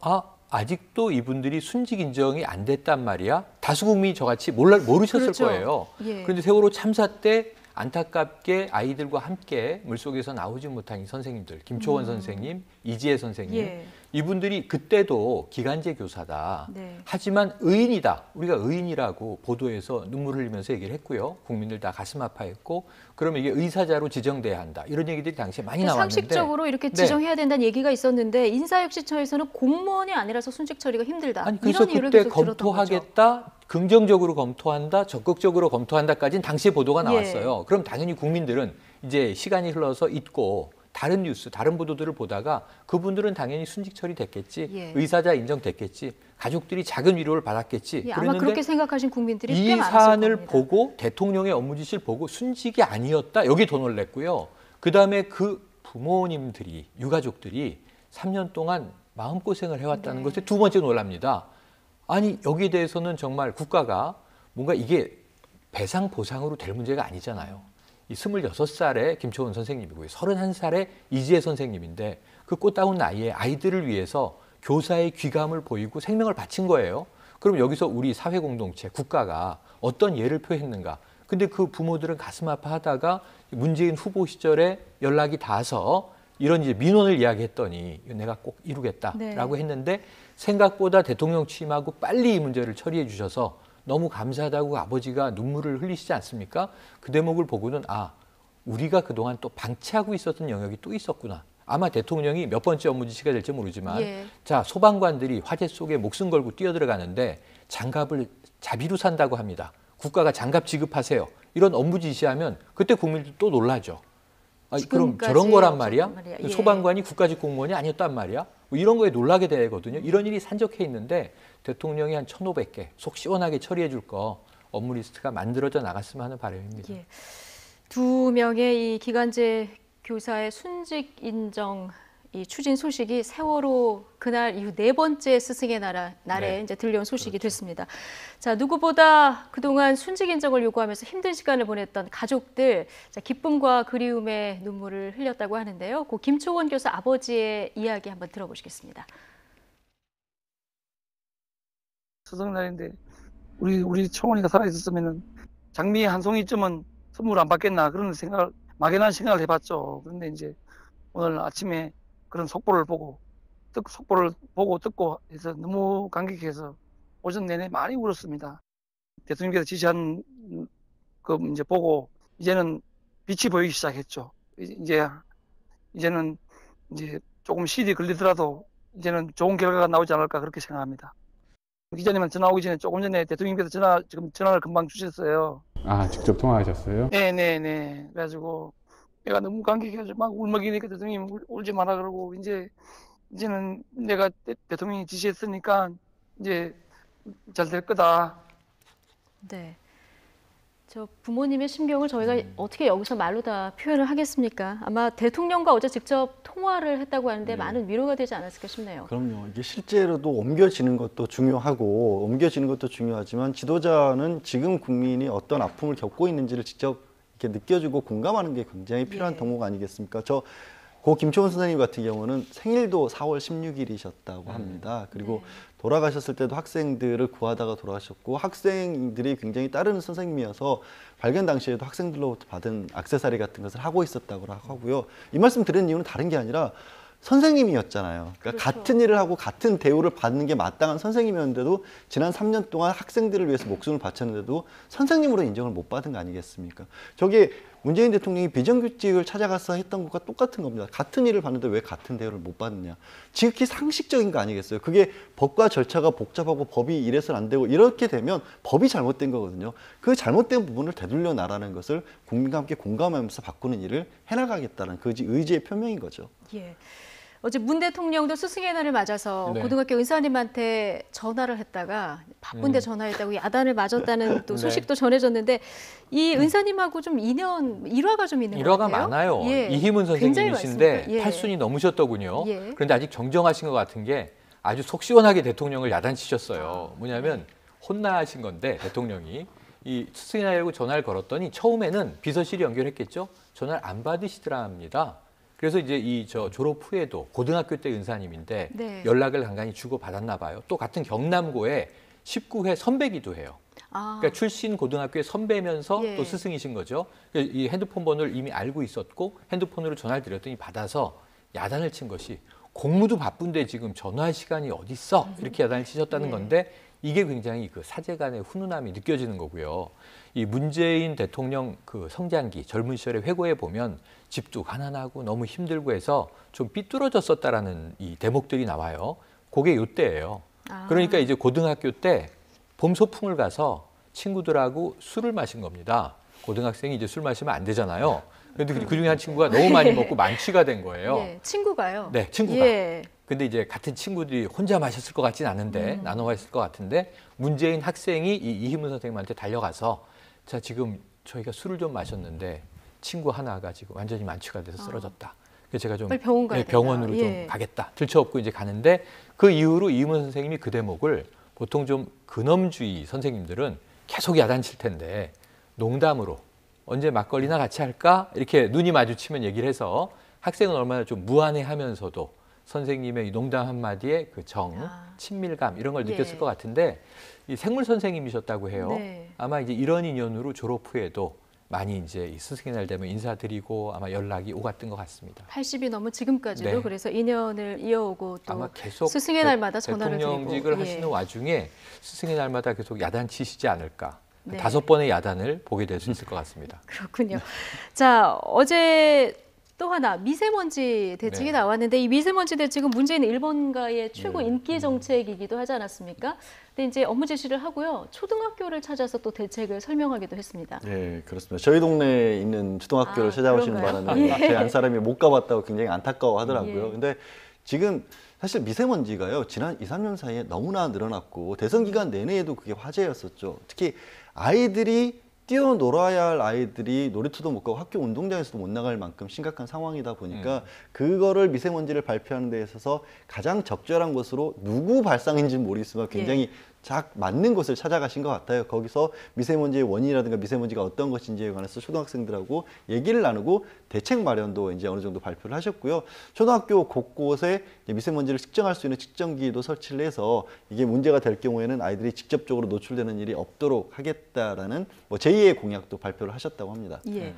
아직도 이분들이 순직 인정이 안 됐단 말이야. 다수 국민이 저같이 모르셨을 그렇죠. 거예요. 예. 그런데 세월호 참사 때 안타깝게 아이들과 함께 물속에서 나오지 못한 이 선생님들, 김초원 선생님, 이지혜 선생님, 예. 이분들이 그때도 기간제 교사다. 네. 하지만 의인이다. 우리가 의인이라고 보도에서 눈물 흘리면서 얘기를 했고요. 국민들 다 가슴 아파했고, 그러면 이게 의사자로 지정돼야 한다. 이런 얘기들이 당시에 많이 나왔는데 상식적으로 이렇게 네. 지정해야 된다는 얘기가 있었는데 인사혁신처에서는 공무원이 아니라서 순직 처리가 힘들다. 아니 그래서 이런 이유를 그때 계속 들었던 거죠. 검토하겠다, 긍정적으로 검토한다, 적극적으로 검토한다까지는 당시에 보도가 나왔어요. 그럼 당연히 국민들은 이제 시간이 흘러서 잊고 다른 뉴스, 다른 보도들을 보다가 그분들은 당연히 순직 처리됐겠지, 예. 의사자 인정됐겠지, 가족들이 작은 위로를 받았겠지. 예, 아마 그렇게 생각하신 국민들이 꽤 이 많았을 사안을 겁니다. 보고 대통령의 업무 지시를 보고 순직이 아니었다. 여기 더 놀랬고요. 그다음에 그 부모님들이, 유가족들이 3년 동안 마음고생을 해왔다는 네. 것에 두 번째 놀랍니다. 아니 여기에 대해서는 정말 국가가 뭔가 이게 배상 보상으로 될 문제가 아니잖아요. 이 26살의 김초원 선생님이고요. 31살의 이지혜 선생님인데 그 꽃다운 나이에 아이들을 위해서 교사의 귀감을 보이고 생명을 바친 거예요. 그럼 여기서 우리 사회 공동체, 국가가 어떤 예를 표했는가. 근데 그 부모들은 가슴 아파하다가 문재인 후보 시절에 연락이 닿아서 이런 이제 민원을 이야기했더니 내가 꼭 이루겠다라고 네. 했는데 생각보다 대통령 취임하고 빨리 이 문제를 처리해 주셔서 너무 감사하다고 아버지가 눈물을 흘리시지 않습니까? 그 대목을 보고는 우리가 그동안 또 방치하고 있었던 영역이 또 있었구나. 아마 대통령이 몇 번째 업무 지시가 될지 모르지만 예. 자, 소방관들이 화재 속에 목숨 걸고 뛰어들어가는데 장갑을 자비로 산다고 합니다. 국가가 장갑 지급하세요. 이런 업무 지시하면 그때 국민들 또 놀라죠. 그럼 지금까지 저런 거란 말이야? 없었단 말이야. 예. 소방관이 국가직 공무원이 아니었단 말이야? 뭐 이런 거에 놀라게 되거든요. 이런 일이 산적해 있는데 대통령이 한 1,500개 속 시원하게 처리해 줄 거 업무 리스트가 만들어져 나갔으면 하는 바람입니다. 예. 두 명의 이 기간제 교사의 순직 인정 이 추진 소식이 세월호 그날 이후 네 번째 스승의 날에 네. 이제 들려온 소식이 됐습니다. 자, 누구보다 그동안 순직 인정을 요구하면서 힘든 시간을 보냈던 가족들, 자, 기쁨과 그리움의 눈물을 흘렸다고 하는데요. 고 김초원 교사 아버지의 이야기 한번 들어보시겠습니다. 스승날인데 우리 초원이가 살아 있었으면은 장미 한 송이쯤은 선물 안 받겠나 그런 생각을 막연한 생각을 해봤죠. 그런데 이제 오늘 아침에 그런 속보를 보고 듣고 해서 너무 감격해서 오전 내내 많이 울었습니다. 대통령께서 지시한 그 이제 보고 이제는 빛이 보이기 시작했죠. 이제는 이제 조금 시일이 걸리더라도 이제는 좋은 결과가 나오지 않을까 그렇게 생각합니다. 기자님은 전화 오기 전에 조금 전에 대통령께서 전화를 금방 주셨어요. 직접 통화하셨어요? 네네네. 그래가지고 내가 너무 감격해가지고 막 울먹이니까 대통령이 울지 마라 그러고 이제는 내가 대통령이 지시했으니까 이제 잘 될 거다. 네. 저 부모님의 심경을 저희가 어떻게 여기서 말로 다 표현을 하겠습니까? 아마 대통령과 어제 직접 통화를 했다고 하는데 많은 위로가 되지 않았을까 싶네요. 그럼요. 이게 실제로도 옮겨지는 것도 중요하고 옮겨지는 것도 중요하지만 지도자는 지금 국민이 어떤 아픔을 겪고 있는지를 직접 이렇게 느껴주고 공감하는 게 굉장히 필요한 예. 덕목 아니겠습니까? 고 김초원 선생님 같은 경우는 생일도 4월 16일이셨다고 합니다. 그리고 돌아가셨을 때도 학생들을 구하다가 돌아가셨고 학생들이 굉장히 따르는 선생님이어서 발견 당시에도 학생들로부터 받은 액세서리 같은 것을 하고 있었다고 하고요. 이 말씀 드리는 이유는 다른 게 아니라 선생님이었잖아요. 그러니까 그렇죠. 같은 일을 하고 같은 대우를 받는 게 마땅한 선생님이었는데도 지난 3년 동안 학생들을 위해서 목숨을 바쳤는데도 선생님으로 인정을 못 받은 거 아니겠습니까? 저게 문재인 대통령이 비정규직을 찾아가서 했던 것과 똑같은 겁니다. 같은 일을 받는데 왜 같은 대우를 못 받느냐. 지극히 상식적인 거 아니겠어요? 그게 법과 절차가 복잡하고 법이 이래서는 안 되고 이렇게 되면 법이 잘못된 거거든요. 그 잘못된 부분을 되돌려 나라는 것을 국민과 함께 공감하면서 바꾸는 일을 해나가겠다는 그 의지의 표명인 거죠. 예. 어제 문 대통령도 스승의 날을 맞아서 네. 고등학교 은사님한테 전화를 했다가 바쁜데 전화했다고 야단을 맞았다는 또 네. 소식도 전해졌는데 이 은사님하고 좀 일화가 좀 있는 것 일화가 같아요. 많아요. 예. 이희문 굉장히 선생님이신데 많습니다. 예. 8순이 넘으셨더군요. 예. 그런데 아직 정정하신 것 같은 게 아주 속 시원하게 대통령을 야단치셨어요. 뭐냐면 혼나신 건데 대통령이 이 스승의 날이라고 전화를 걸었더니 처음에는 비서실이 연결했겠죠. 전화를 안 받으시더랍니다. 그래서 이제 이 졸업 후에도 고등학교 때 은사님인데 네. 연락을 간간히 주고 받았나 봐요. 또 같은 경남고에 19회 선배기도 해요. 아, 그러니까 출신 고등학교의 선배면서 예. 또 스승이신 거죠. 이 핸드폰 번호를 이미 알고 있었고 핸드폰으로 전화를 드렸더니 받아서 야단을 친 것이 공무도 바쁜데 지금 전화할 시간이 어디 있어? 이렇게 야단을 치셨다는 예. 건데 이게 굉장히 그 사제간의 훈훈함이 느껴지는 거고요. 이 문재인 대통령 그 성장기 젊은 시절에 회고해 보면 집도 가난하고 너무 힘들고 해서 좀 삐뚤어졌었다라는 이 대목들이 나와요. 그게 요때예요. 아. 그러니까 이제 고등학교 때 봄 소풍을 가서 친구들하고 술을 마신 겁니다. 고등학생이 이제 술 마시면 안 되잖아요. 그런데 그 중에 한 친구가 너무 많이 먹고 만취가 된 거예요. 예. 친구가요. 네, 친구가. 예. 근데 이제 같은 친구들이 혼자 마셨을 것 같진 않은데 나눠 마셨을 것 같은데 문재인 학생이 이희문 선생님한테 달려가서 자 지금 저희가 술을 좀 마셨는데 친구 하나가 지금 완전히 만취가 돼서 쓰러졌다. 그래서 제가 좀 빨리 병원 가야 병원으로 된다. 좀 예. 가겠다. 들쳐업고 이제 가는데 그 이후로 이희문 선생님이 그 대목을 보통 좀 근엄주의 선생님들은 계속 야단칠 텐데 농담으로 언제 막걸리나 같이 할까? 이렇게 눈이 마주치면 얘기를 해서 학생은 얼마나 좀 무안해하면서도 선생님의 이 농담 한마디에 그 정, 친밀감 이런 걸 느꼈을 예. 것 같은데 이 생물 선생님이셨다고 해요. 네. 아마 이제 이런 인연으로 졸업 후에도 많이 이제 이 스승의 날 되면 인사드리고 아마 연락이 오갔던 것 같습니다. 80이 넘은 지금까지도 네. 그래서 인연을 이어오고 또 아마 계속 스승의 날마다 전화를 대통령직을 드리고. 하시는 와중에 스승의 날마다 계속 야단치시지 않을까. 네. 5번의 야단을 보게 될 수 있을 것 같습니다. 그렇군요. 자, 어제 또 하나 미세먼지 대책이 네. 나왔는데 이 미세먼지 대책은 문재인 일본가의 최고 인기 정책이기도 하지 않았습니까? 근데 이제 업무 지시를 하고요. 초등학교를 찾아서 또 대책을 설명하기도 했습니다. 예, 그렇습니다. 저희 동네에 있는 초등학교를 아, 찾아오시는 그런가요? 바람에 예. 저희 한 사람이 못 가봤다고 굉장히 안타까워 하더라고요. 예. 근데 지금 사실 미세먼지가요, 지난 2, 3년 사이에 너무나 늘어났고 대선 기간 내내에도 그게 화제였었죠. 특히 아이들이 뛰어놀아야 할 아이들이 놀이터도 못 가고 학교 운동장에서도 못 나갈 만큼 심각한 상황이다 보니까 그거를 미세먼지를 발표하는 데 있어서 가장 적절한 것으로 누구 발상인지는 모르겠지만 굉장히 딱 맞는 곳을 찾아가신 것 같아요. 거기서 미세먼지의 원인이라든가 미세먼지가 어떤 것인지에 관해서 초등학생들하고 얘기를 나누고 대책 마련도 이제 어느 정도 발표를 하셨고요. 초등학교 곳곳에 미세먼지를 측정할 수 있는 측정기도 설치를 해서 이게 문제가 될 경우에는 아이들이 직접적으로 노출되는 일이 없도록 하겠다라는 뭐 제2의 공약도 발표를 하셨다고 합니다. 예.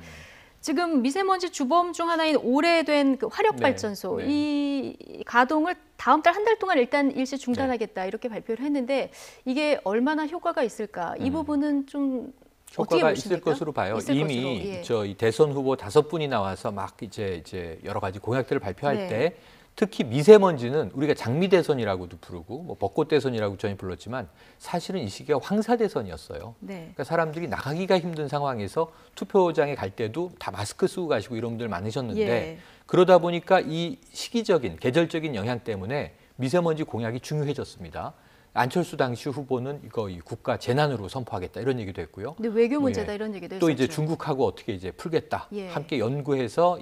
지금 미세먼지 주범 중 하나인 오래된 그 화력발전소 네. 이 가동을 다음 달 한 달 동안 일단 일시 중단하겠다 이렇게 발표를 했는데 이게 얼마나 효과가 있을까? 이 부분은 좀 어떻게 효과가 보십니까? 있을 것으로 봐요. 있을 이미 것으로, 예. 저 이 대선 후보 5분이 나와서 막 이제 여러 가지 공약들을 발표할 네. 때 특히 미세먼지는 우리가 장미 대선이라고도 부르고 뭐 벚꽃 대선이라고 저희 불렀지만 사실은 이 시기가 황사 대선이었어요. 네. 그러니까 사람들이 나가기가 힘든 상황에서 투표장에 갈 때도 다 마스크 쓰고 가시고 이런 분들 많으셨는데 예. 그러다 보니까 이 시기적인 계절적인 영향 때문에 미세먼지 공약이 중요해졌습니다. 안철수 당시 후보는 이거 이 국가 재난으로 선포하겠다 이런 얘기도 했고요. 근데 외교 문제다 예. 이런 얘기도 했었죠. 또 이제 중국하고 어떻게 이제 풀겠다. 예. 함께 연구해서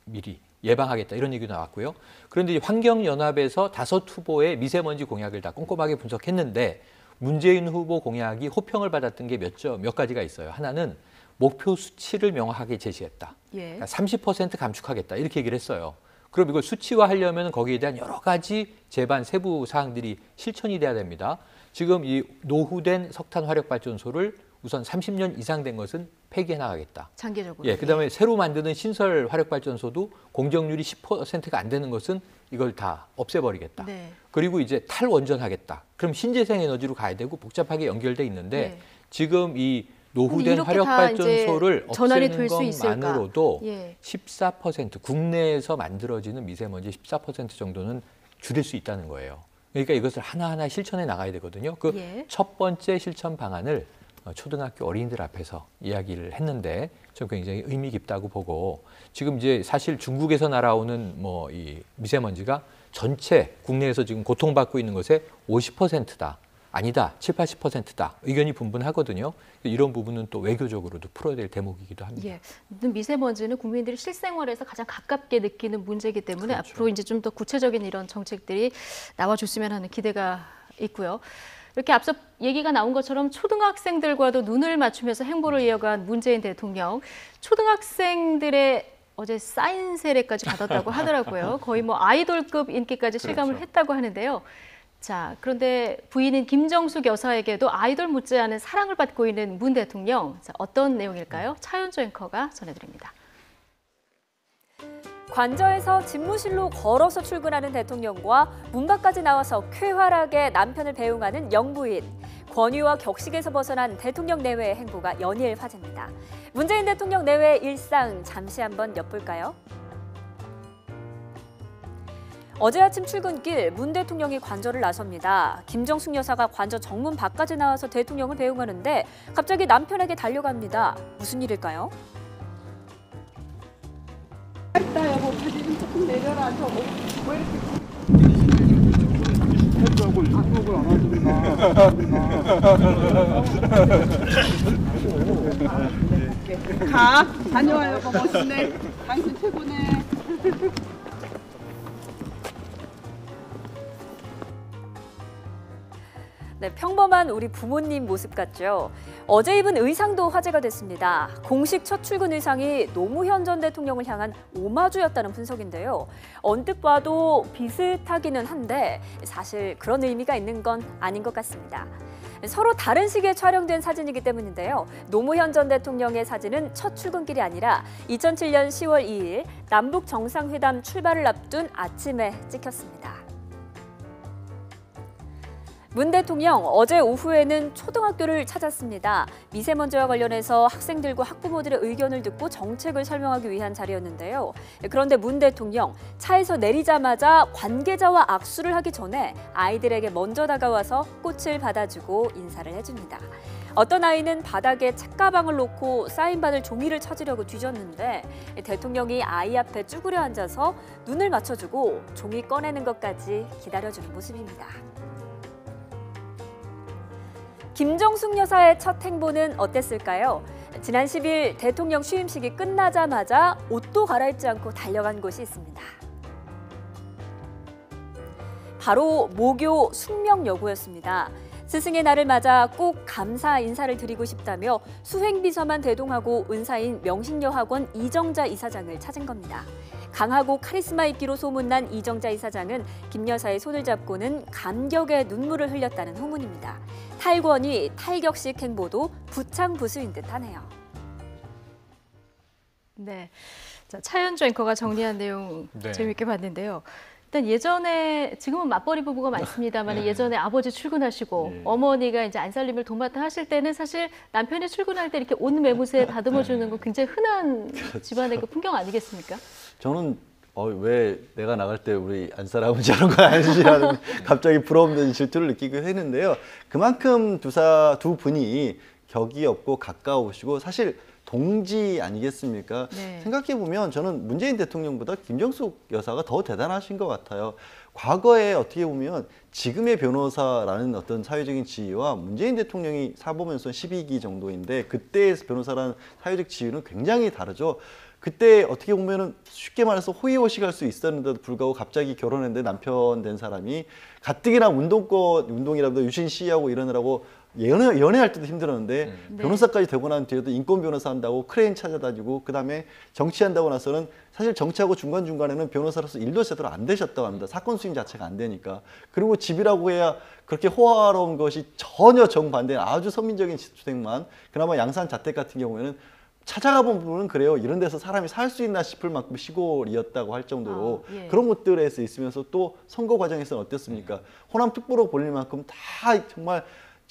미리 예방하겠다 이런 얘기도 나왔고요. 그런데 이제 환경연합에서 5 후보의 미세먼지 공약을 다 꼼꼼하게 분석했는데 문재인 후보 공약이 호평을 받았던 게 몇 가지가 있어요. 하나는 목표 수치를 명확하게 제시했다. 예. 그러니까 30% 감축하겠다 이렇게 얘기를 했어요. 그럼 이걸 수치화하려면 거기에 대한 여러 가지 제반 세부 사항들이 실천이 돼야 됩니다. 지금 이 노후된 석탄 화력 발전소를 우선 30년 이상 된 것은 폐기해 나가겠다. 장기적으로. 예, 그다음에 새로 만드는 신설 화력 발전소도 공정률이 10%가 안 되는 것은 이걸 다 없애버리겠다. 네. 그리고 이제 탈원전하겠다. 그럼 신재생 에너지로 가야 되고 복잡하게 연결돼 있는데 네. 지금 이 노후된 이렇게 화력 다 발전소를 이제 전환이 없애는 될 수 있을까? 것만으로도 예. 14% 국내에서 만들어지는 미세먼지 14% 정도는 줄일 수 있다는 거예요. 그러니까 이것을 하나하나 실천해 나가야 되거든요. 그 예. 첫 번째 실천 방안을 초등학교 어린이들 앞에서 이야기를 했는데 좀 굉장히 의미 깊다고 보고 지금 이제 사실 중국에서 날아오는 뭐 이 미세먼지가 전체 국내에서 지금 고통받고 있는 것의 50%다. 아니다, 70, 80%다. 의견이 분분하거든요. 이런 부분은 또 외교적으로도 풀어야 될 대목이기도 합니다. 예. 미세먼지는 국민들이 실생활에서 가장 가깝게 느끼는 문제이기 때문에 그렇죠. 앞으로 이제 좀 더 구체적인 이런 정책들이 나와줬으면 하는 기대가 있고요. 이렇게 앞서 얘기가 나온 것처럼 초등학생들과도 눈을 맞추면서 행보를 이어간 문재인 대통령. 초등학생들의 어제 사인 세례까지 받았다고 하더라고요. 거의 뭐 아이돌급 인기까지 실감을 그렇죠. 했다고 하는데요. 자, 그런데 부인인 김정숙 여사에게도 아이돌 못지않은 사랑을 받고 있는 문 대통령. 자, 어떤 내용일까요? 차현주 앵커가 전해드립니다. 관저에서 집무실로 걸어서 출근하는 대통령과 문 밖까지 나와서 쾌활하게 남편을 배웅하는 영부인. 권위와 격식에서 벗어난 대통령 내외의 행보가 연일 화제입니다. 문재인 대통령 내외의 일상 잠시 한번 엿볼까요? 어제 아침 출근길 문 대통령이 관저를 나섭니다. 김정숙 여사가 관저 정문 밖까지 나와서 대통령을 배웅하는데 갑자기 남편에게 달려갑니다. 무슨 일일까요? 있다 여보 다시 좀 조금 내려라 저거 왜 이렇게 가 다녀와 여보 멋지네 당신 최고네. 네, 평범한 우리 부모님 모습 같죠. 어제 입은 의상도 화제가 됐습니다. 공식 첫 출근 의상이 노무현 전 대통령을 향한 오마주였다는 분석인데요. 언뜻 봐도 비슷하기는 한데 사실 그런 의미가 있는 건 아닌 것 같습니다. 서로 다른 시기에 촬영된 사진이기 때문인데요. 노무현 전 대통령의 사진은 첫 출근길이 아니라 2007년 10월 2일 남북 정상회담 출발을 앞둔 아침에 찍혔습니다. 문 대통령 어제 오후에는 초등학교를 찾았습니다. 미세먼지와 관련해서 학생들과 학부모들의 의견을 듣고 정책을 설명하기 위한 자리였는데요. 그런데 문 대통령 차에서 내리자마자 관계자와 악수를 하기 전에 아이들에게 먼저 다가와서 꽃을 받아주고 인사를 해줍니다. 어떤 아이는 바닥에 책가방을 놓고 사인받을 종이를 찾으려고 뒤졌는데 대통령이 아이 앞에 쭈그려 앉아서 눈을 맞춰주고 종이 꺼내는 것까지 기다려주는 모습입니다. 김정숙 여사의 첫 행보는 어땠을까요? 지난 10일 대통령 취임식이 끝나자마자 옷도 갈아입지 않고 달려간 곳이 있습니다. 바로 모교 숙명여고였습니다. 스승의 날을 맞아 꼭 감사 인사를 드리고 싶다며 수행비서만 대동하고 은사인 명신여학원 이정자 이사장을 찾은 겁니다. 강하고 카리스마 있기로 소문난 이정자 이사장은 김 여사의 손을 잡고는 감격의 눈물을 흘렸다는 후문입니다. 탈권위, 탈격식 행보도 부창부수인 듯하네요. 네, 자, 차현주 앵커가 정리한 내용 네. 재미있게 봤는데요. 일단 예전에 지금은 맞벌이 부부가 많습니다만 예전에 아버지 출근하시고 어머니가 이제 안살림을 도맡아 하실 때는 사실 남편이 출근할 때 이렇게 옷 매무새 다듬어 주는 거 굉장히 흔한 집안의 그 풍경 아니겠습니까? 저는 왜 내가 나갈 때 우리 안사람은 저런 거 아니지라는 갑자기 부러움된 질투를 느끼고 했는데요. 그만큼 두 분이 격이 없고 가까우시고 사실 동지 아니겠습니까? 네. 생각해 보면 저는 문재인 대통령보다 김정숙 여사가 더 대단하신 것 같아요. 과거에 어떻게 보면 지금의 변호사라는 어떤 사회적인 지위와 문재인 대통령이 사법연수원 12기 정도인데 그때의 변호사라는 사회적 지위는 굉장히 다르죠. 그때 어떻게 보면은 쉽게 말해서 호의호식할 수 있었는데도 불구하고 갑자기 결혼했는데 남편 된 사람이 가뜩이나 운동이라도 유신 시위하고 이러느라고 연애할 때도 힘들었는데 변호사까지 되고 난 뒤에도 인권 변호사 한다고 크레인 찾아다니고 그다음에 정치한다고 나서는 사실 정치하고 중간중간에는 변호사로서 일도 제대로 안 되셨다고 합니다. 사건 수임 자체가 안 되니까. 그리고 집이라고 해야 그렇게 호화로운 것이 전혀 정반대인 아주 서민적인 주택만 그나마 양산 자택 같은 경우에는 찾아가 본 부분은 그래요. 이런 데서 사람이 살 수 있나 싶을 만큼 시골이었다고 할 정도로 예. 그런 곳들에서 있으면서 또 선거 과정에서는 어땠습니까? 호남 특보로 불릴 만큼 다 정말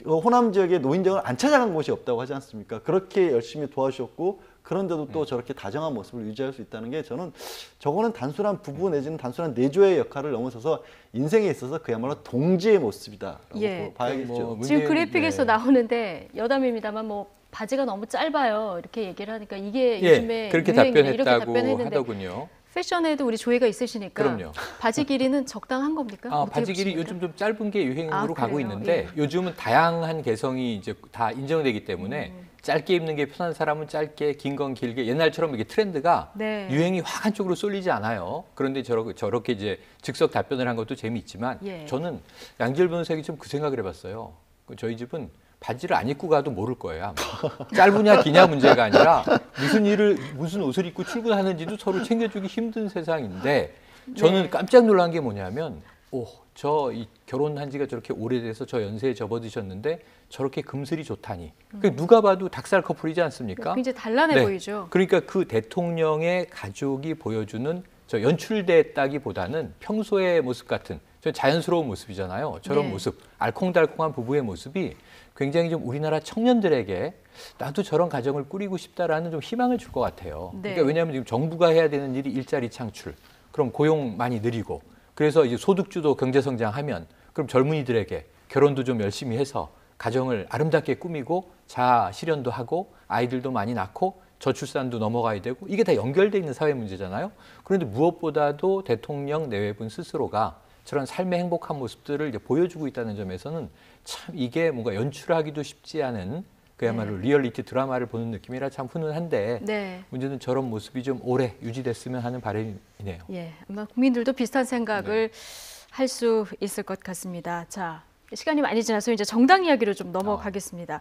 호남 지역의 노인정을 안 찾아간 곳이 없다고 하지 않습니까? 그렇게 열심히 도와주셨고 그런데도 또 저렇게 다정한 모습을 유지할 수 있다는 게 저는 저거는 단순한 부부 내지는 단순한 내조의 역할을 넘어서서 인생에 있어서 그야말로 동지의 모습이다라고 예. 봐야겠죠. 지금 그래픽에서 네. 나오는데 여담입니다만 뭐 바지가 너무 짧아요. 이렇게 얘기를 하니까 이게 예, 요즘에 그렇게 유행이네. 이렇게 답변했다고 답변했는데 하더군요. 패션에도 우리 조예가 있으시니까 그럼요. 바지 길이는 적당한 겁니까? 아, 어떻게 바지 길이 보십니까? 요즘 좀 짧은 게 유행으로 가고 그래요? 있는데 예. 요즘은 다양한 개성이 이제 다 인정되기 때문에 짧게 입는 게 편한 사람은 짧게, 긴 건 길게 옛날처럼 이게 트렌드가 네. 유행이 확 한쪽으로 쏠리지 않아요. 그런데 저렇게 이제 즉석 답변을 한 것도 재미있지만 예. 저는 양지열 변호사에게 좀 그 생각을 해봤어요. 저희 집은 바지를 안 입고 가도 모를 거예요. 아마. 짧으냐 기냐 문제가 아니라 무슨 옷을 입고 출근하는지도 서로 챙겨주기 힘든 세상인데 저는 네. 깜짝 놀란 게 뭐냐면 저 결혼한 지가 저렇게 오래돼서 저 연세에 접어드셨는데 저렇게 금슬이 좋다니. 누가 봐도 닭살 커플이지 않습니까? 굉장히 단란해 네. 보이죠. 그러니까 그 대통령의 가족이 보여주는 저 연출됐다기보다는 평소의 모습 같은 저 자연스러운 모습이잖아요. 저런 네. 모습, 알콩달콩한 부부의 모습이 굉장히 좀 우리나라 청년들에게 나도 저런 가정을 꾸리고 싶다라는 좀 희망을 줄 것 같아요. 네. 그러니까 왜냐하면 지금 정부가 해야 되는 일이 일자리 창출, 그럼 고용 많이 늘리고, 그래서 이제 소득주도 경제 성장하면 그럼 젊은이들에게 결혼도 좀 열심히 해서 가정을 아름답게 꾸미고 자아 실현도 하고 아이들도 많이 낳고 저출산도 넘어가야 되고 이게 다 연결돼 있는 사회 문제잖아요. 그런데 무엇보다도 대통령 내외분 스스로가 저런 삶의 행복한 모습들을 이제 보여주고 있다는 점에서는 참 이게 뭔가 연출하기도 쉽지 않은 그야말로 리얼리티 드라마를 보는 느낌이라 참 훈훈한데 네. 문제는 저런 모습이 좀 오래 유지됐으면 하는 바람이네요. 예, 아마 국민들도 비슷한 생각을 할 수 있을 것 같습니다. 자, 시간이 많이 지나서 이제 정당 이야기로 좀 넘어가겠습니다.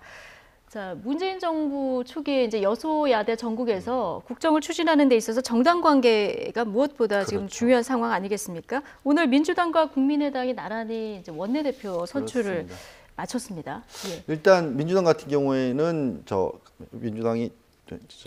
자, 문재인 정부 초기에 이제 여소야대 전국에서 국정을 추진하는 데 있어서 정당 관계가 무엇보다 지금 그렇죠. 중요한 상황 아니겠습니까? 오늘 민주당과 국민의당이 나란히 이제 원내대표 선출을 그렇습니다. 마쳤습니다. 예. 일단 민주당 같은 경우에는 민주당이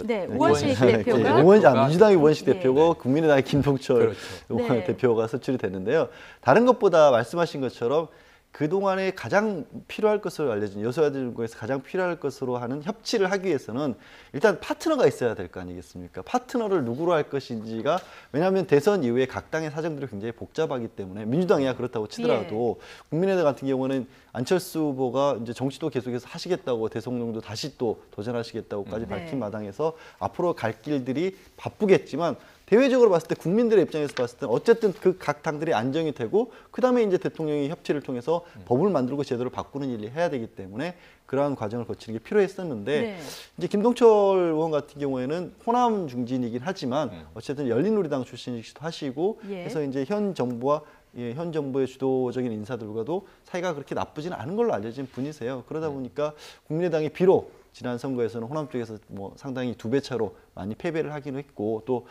네, 우원식 대표가 민주당이 우원식 예. 대표고 국민의당의 김동철 그렇죠. 네. 대표가 선출이 됐는데요. 다른 것보다 말씀하신 것처럼 그동안에 가장 필요할 것으로 알려진 여소야대 정국에서 가장 필요할 것으로 하는 협치를 하기 위해서는 일단 파트너가 있어야 될 거 아니겠습니까? 파트너를 누구로 할 것인지가 왜냐하면 대선 이후에 각 당의 사정들이 굉장히 복잡하기 때문에 민주당이야 그렇다고 치더라도 국민의당 같은 경우는 안철수 후보가 이제 정치도 계속해서 하시겠다고 대통령도 다시 또 도전하시겠다고까지 밝힌 마당에서 앞으로 갈 길들이 바쁘겠지만 대외적으로 봤을 때 국민들의 입장에서 봤을 때 어쨌든 그 각 당들이 안정이 되고 그다음에 이제 대통령이 협치를 통해서 법을 만들고 제도를 바꾸는 일을 해야 되기 때문에 그러한 과정을 거치는 게 필요했었는데 네. 이제 김동철 의원 같은 경우에는 호남 중진이긴 하지만 어쨌든 열린우리당 출신이기도 하시고 예. 그래서 이제 현 정부의 주도적인 인사들과도 사이가 그렇게 나쁘지는 않은 걸로 알려진 분이세요. 그러다 보니까 국민의당이 비록 지난 선거에서는 호남 쪽에서 뭐 상당히 2배 차로 많이 패배를 하기는 했고 또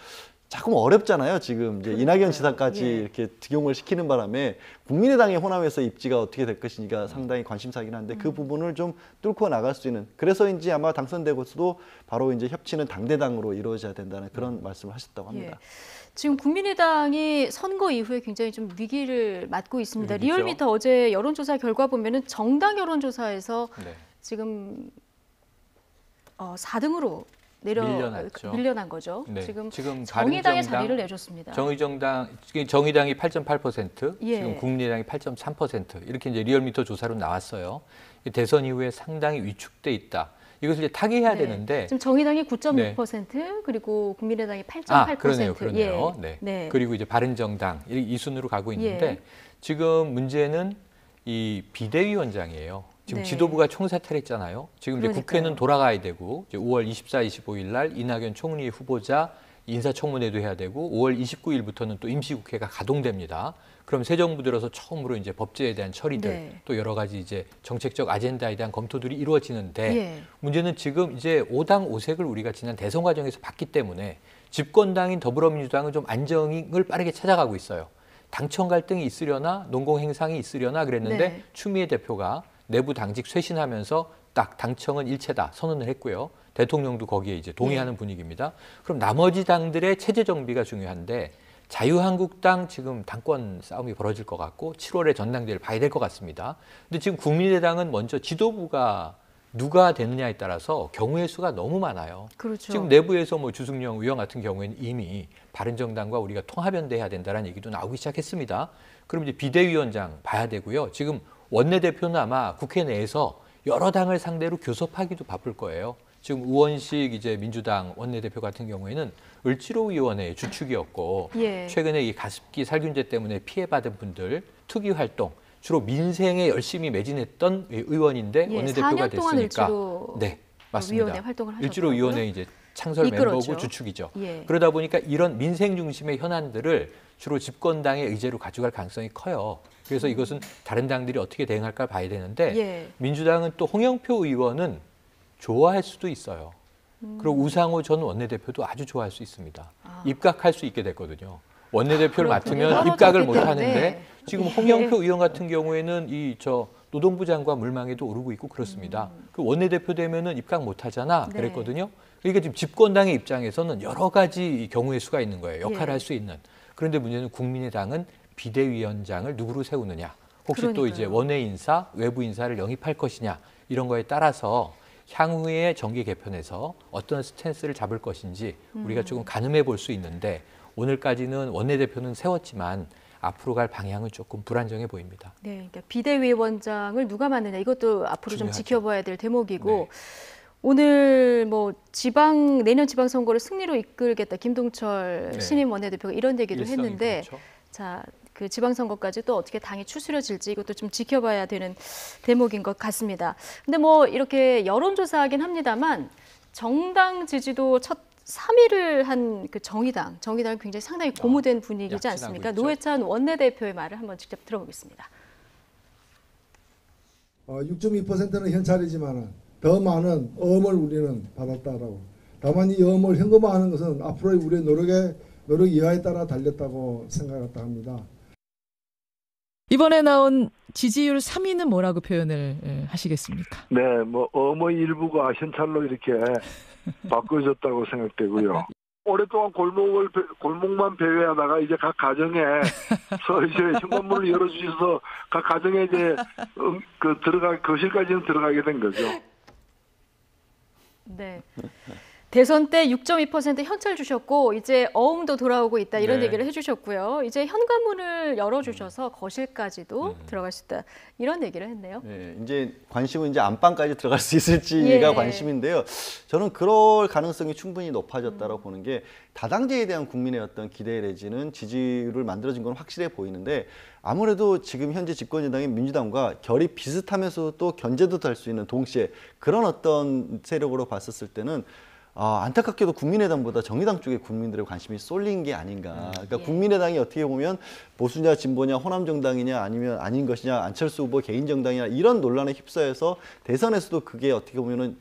조금 어렵잖아요. 지금 이제 이낙연 지사까지 예. 이렇게 득용을 시키는 바람에 국민의당의 호남에서 입지가 어떻게 될 것인지가 상당히 관심사긴 한데 그 부분을 좀 뚫고 나갈 수 있는 그래서인지 아마 당선되고서도 바로 이제 협치는 당대당으로 이루어져야 된다는 그런 말씀을 하셨다고 합니다. 예. 지금 국민의당이 선거 이후에 굉장히 좀 위기를 맞고 있습니다. 위기죠. 리얼미터 어제 여론조사 결과 보면은 정당 여론조사에서 네. 지금 4등으로 밀려났죠. 밀려난 거죠. 네. 지금 지금 정의당의 바른정당, 자리를 내줬습니다. 정의당이 8.8%, 예. 지금 국민의당이 8.3% 이렇게 이제 리얼미터 조사로 나왔어요. 대선 이후에 상당히 위축돼 있다. 이것을 이제 타개해야 네. 되는데 지금 정의당이 9.6% 그리고 국민의당이 8.8%. 그러네요. 네. 네. 그리고 이제 바른정당 이 순으로 가고 있는데 지금 문제는 이 비대위원장이에요. 지금 네. 지도부가 총사퇴했잖아요. 지금 이제 그러니까요. 국회는 돌아가야 되고 이제 5월 24, 25일 날 이낙연 총리 후보자 인사청문회도 해야 되고 5월 29일부터는 또 임시국회가 가동됩니다. 그럼 새 정부 들어서 처음으로 이제 법제에 대한 처리들 네. 또 여러 가지 이제 정책적 아젠다에 대한 검토들이 이루어지는데 예. 문제는 문제는 지금 이제 5당 5색을 우리가 지난 대선 과정에서 봤기 때문에 집권당인 더불어민주당은 좀 안정을 빠르게 찾아가고 있어요. 당청 갈등이 있으려나 농공 행상이 있으려나 그랬는데 네. 추미애 대표가 내부 당직 쇄신하면서 딱 당청은 일체다 선언을 했고요. 대통령도 거기에 이제 동의하는 분위기입니다. 그럼 나머지 당들의 체제 정비가 중요한데 자유한국당 지금 당권 싸움이 벌어질 것 같고 7월에 전당대회를 봐야 될 것 같습니다. 근데 지금 국민의당은 먼저 지도부가 누가 되느냐에 따라서 경우의 수가 너무 많아요. 그렇죠. 지금 내부에서 뭐 주승용 의원 같은 경우에는 이미 바른정당과 우리가 통합연대해야 된다는 얘기도 나오기 시작했습니다. 그럼 이제 비대위원장 봐야 되고요. 지금 원내대표는 아마 국회 내에서 여러 당을 상대로 교섭하기도 바쁠 거예요. 지금 우원식 이제 민주당 원내대표 같은 경우에는 을지로위원회의 주축이었고 예. 최근에 이 가습기 살균제 때문에 피해받은 분들 투기 활동 주로 민생에 열심히 매진했던 의원인데 예, 원내대표가 4년 동안 됐으니까 을지로 네 맞습니다. 위원회 활동을 하셨더라고요. 을지로위원회 이제 창설 이끌었죠. 멤버고 주축이죠. 예. 그러다 보니까 이런 민생 중심의 현안들을 주로 집권당의 의제로 가져갈 가능성이 커요. 그래서 이것은 다른 당들이 어떻게 대응할까 봐야 되는데 예. 민주당은 또 홍영표 의원은 좋아할 수도 있어요. 그리고 우상호 전 원내대표도 아주 좋아할 수 있습니다. 입각할 수 있게 됐거든요. 원내대표를 그렇군요. 맡으면 입각을 못 때문에. 하는데 지금 예. 홍영표 의원 같은 경우에는 노동부 장관 물망에도 오르고 있고 그렇습니다. 그 원내대표 되면은 입각 못 하잖아 네. 그랬거든요. 그러니까 지금 집권당의 입장에서는 여러 가지 경우의 수가 있는 거예요. 역할을 예. 할 수 있는. 그런데 문제는 국민의당은 비대위원장을 누구로 세우느냐. 혹시 또 그러니까요. 이제 원외 인사, 외부 인사를 영입할 것이냐. 이런 거에 따라서 향후의 정계 개편에서 어떤 스탠스를 잡을 것인지 우리가 조금 가늠해 볼 수 있는데 오늘까지는 원내대표는 세웠지만 앞으로 갈 방향은 조금 불안정해 보입니다. 네, 그러니까 비대위원장을 누가 맡느냐 이것도 앞으로 좀 중요하죠. 지켜봐야 될 대목이고 네. 오늘 뭐 내년 지방선거를 승리로 이끌겠다 김동철 네. 신임 원내대표가 이런 얘기도 일성이 했는데 그렇죠. 자, 그 지방선거까지 또 어떻게 당이 추스려질지 이것도 좀 지켜봐야 되는 대목인 것 같습니다. 근데 뭐 이렇게 여론조사하긴 합니다만 정당 지지도 첫 3위를 한 그 정의당이 굉장히 상당히 고무된 분위기지 약진하고 않습니까? 있죠. 노회찬 원내대표의 말을 한번 직접 들어보겠습니다. 6.2%는 현찰이지만 더 많은 어음을 우리는 받았다라고. 다만 이 어음을 현금화하는 것은 앞으로의 우리의 노력 이하에 따라 달렸다고 생각했다 합니다. 이번에 나온 지지율 3위는 뭐라고 표현을 하시겠습니까? 네, 뭐 어머니 일부가 현찰로 이렇게 바꿔줬다고 생각되고요. 오랫동안 골목만 배회하다가 이제 각 가정에 이제 현관문을 열어주셔서 각 가정에 이제 거실까지는 들어가게 된 거죠. 네. 대선 때 6.2% 현찰 주셨고 이제 어음도 돌아오고 있다 이런 네. 얘기를 해주셨고요. 이제 현관문을 열어주셔서 거실까지도 들어갈 수 있다 이런 얘기를 했네요. 네, 이제 관심은 이제 안방까지 들어갈 수 있을지가 예. 관심인데요. 저는 그럴 가능성이 충분히 높아졌다고 보는 게 다당제에 대한 국민의 어떤 기대 내지는 지지율을 만들어진 건 확실해 보이는데 아무래도 지금 현재 집권 여당인 민주당과 결이 비슷하면서도 또 견제도 될 수 있는 동시에 그런 어떤 세력으로 봤었을 때는 안타깝게도 국민의당보다 정의당 쪽에 국민들의 관심이 쏠린 게 아닌가. 그러니까 국민의당이 어떻게 보면 보수냐 진보냐 호남정당이냐 아니면 아닌 것이냐 안철수 후보 개인 정당이냐 이런 논란에 휩싸여서 대선에서도 그게 어떻게 보면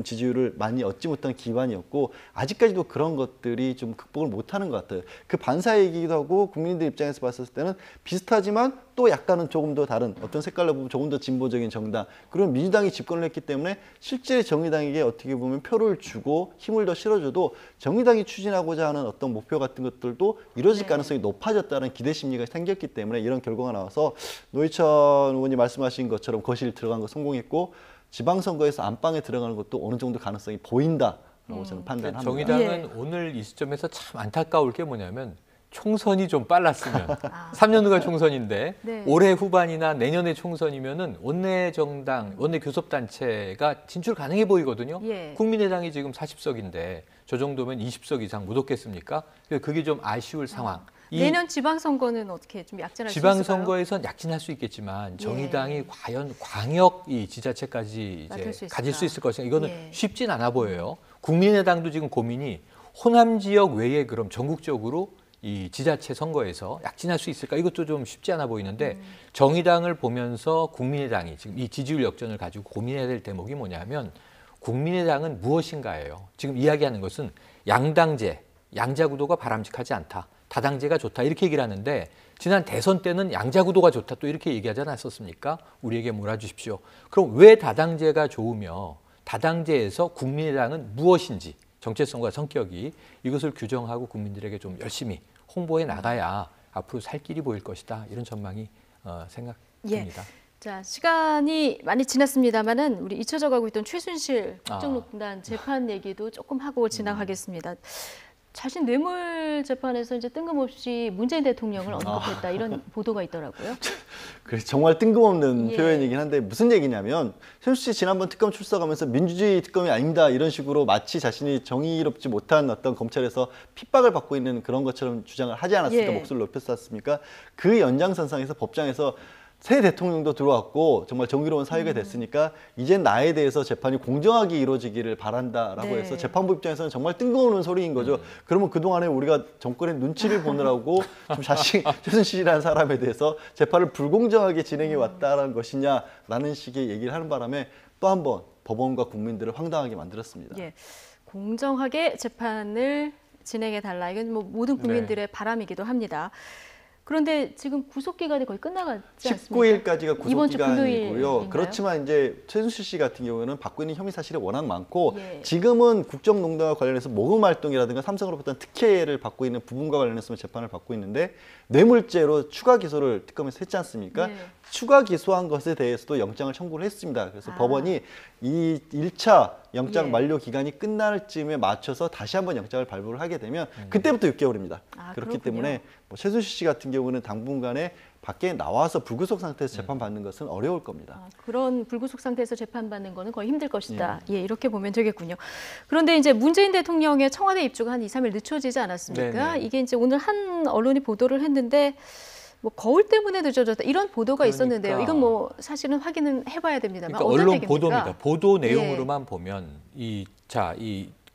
지지율을 많이 얻지 못한 기반이었고 아직까지도 그런 것들이 좀 극복을 못하는 것 같아요. 그 반사이기도 하고 국민들 입장에서 봤을 때는 비슷하지만 또 약간은 조금 더 다른 어떤 색깔로 보면 조금 더 진보적인 정당 그런 민주당이 집권을 했기 때문에 실제 정의당에게 어떻게 보면 표를 주고 힘을 더 실어줘도 정의당이 추진하고자 하는 어떤 목표 같은 것들도 이루어질 가능성이 높아졌다는 기대 심리가 생겼기 때문에 이런 결과가 나와서 노회찬 의원이 말씀하신 것처럼 거실 들어간 거 성공했고 지방선거에서 안방에 들어가는 것도 어느 정도 가능성이 보인다라고 저는 판단합니다. 정의당은 오늘 이 시점에서 참 안타까울 게 뭐냐면 총선이 좀 빨랐으면 3년 후가 총선인데 네. 올해 후반이나 내년에 총선이면은 원내 정당, 원내 교섭단체가 진출 가능해 보이거든요. 예. 국민의당이 지금 40석인데 저 정도면 20석 이상 못 얻겠습니까? 그게 좀 아쉬울 상황. 내년 지방선거는 어떻게 좀 약진할 수 있을까요? 지방선거에선 약진할 수 있겠지만 정의당이 과연 광역 이 지자체까지 이제 가질 수 있을 것인가 이거는 쉽진 않아 보여요. 국민의당도 지금 고민이 호남 지역 외에 그럼 전국적으로 이 지자체 선거에서 약진할 수 있을까? 이것도 좀 쉽지 않아 보이는데 정의당을 보면서 국민의당이 지금 이 지지율 역전을 가지고 고민해야 될 대목이 뭐냐면 국민의당은 무엇인가예요. 지금 이야기하는 것은 양당제, 양자구도가 바람직하지 않다. 다당제가 좋다. 이렇게 얘기를 하는데 지난 대선 때는 양자구도가 좋다. 또 이렇게 얘기하지 않았었습니까? 우리에게 몰아주십시오. 그럼 왜 다당제가 좋으며 다당제에서 국민의당은 무엇인지 정체성과 성격이 이것을 규정하고 국민들에게 좀 열심히 홍보해 나가야 앞으로 살 길이 보일 것이다. 이런 전망이 생각됩니다. 자, 시간이 많이 지났습니다만은 우리 잊혀져 가고 있던 최순실 국정농단 재판 얘기도 조금 하고 지나가겠습니다. 자신 뇌물 재판에서 이제 뜬금없이 문재인 대통령을 언급했다 이런 보도가 있더라고요. 그래서 정말 뜬금없는 표현이긴 한데 무슨 얘기냐면 최순실 씨 지난번 특검 출석하면서 민주주의 특검이 아닙니다 이런 식으로 마치 자신이 정의롭지 못한 어떤 검찰에서 핍박을 받고 있는 그런 것처럼 주장을 하지 않았습니까? 목소리를 높였었습니까? 그 연장선상에서 법정에서 새 대통령도 들어왔고 정말 정의로운 사유가 됐으니까 이젠 나에 대해서 재판이 공정하게 이루어지기를 바란다라고 해서 재판부 입장에서는 정말 뜬금없는 소리인 거죠. 그러면 그동안에 우리가 정권의 눈치를 보느라고 좀 최순실이라는 사람에 대해서 재판을 불공정하게 진행해 왔다는 것이냐라는 식의 얘기를 하는 바람에 또 한 번 법원과 국민들을 황당하게 만들었습니다. 공정하게 재판을 진행해 달라. 이건 뭐 모든 국민들의 바람이기도 합니다. 그런데 지금 구속 기간이 거의 끝나가지 않습니까? 19일까지가 구속 기간이고요. 그렇지만 이제 최순실 씨 같은 경우는 받고 있는 혐의 사실이 워낙 많고 지금은 국정농단과 관련해서 모금 활동이라든가 삼성으로부터 특혜를 받고 있는 부분과 관련해서 재판을 받고 있는데 뇌물죄로 추가 기소를 특검에서 했지 않습니까? 추가 기소한 것에 대해서도 영장을 청구를 했습니다. 그래서 법원이 이 1차 영장 만료 기간이 끝날 즈음에 맞춰서 다시 한번 영장을 발부를 하게 되면 그때부터 6개월입니다. 그렇기 때문에 뭐 최순실 씨 같은 경우는 당분간에 밖에 나와서 불구속 상태에서 재판받는 것은 어려울 겁니다. 그런 불구속 상태에서 재판받는 거는 거의 힘들 것이다. 이렇게 보면 되겠군요. 그런데 이제 문재인 대통령의 청와대 입주가 한 2, 3일 늦춰지지 않았습니까? 이게 이제 오늘 한 언론이 보도를 했는데 뭐 거울 때문에 늦어졌다 이런 보도가 있었는데요. 이건 뭐 사실은 확인은 해봐야 됩니다만 그러니까 언론 보도입니다. 보도 내용으로만 보면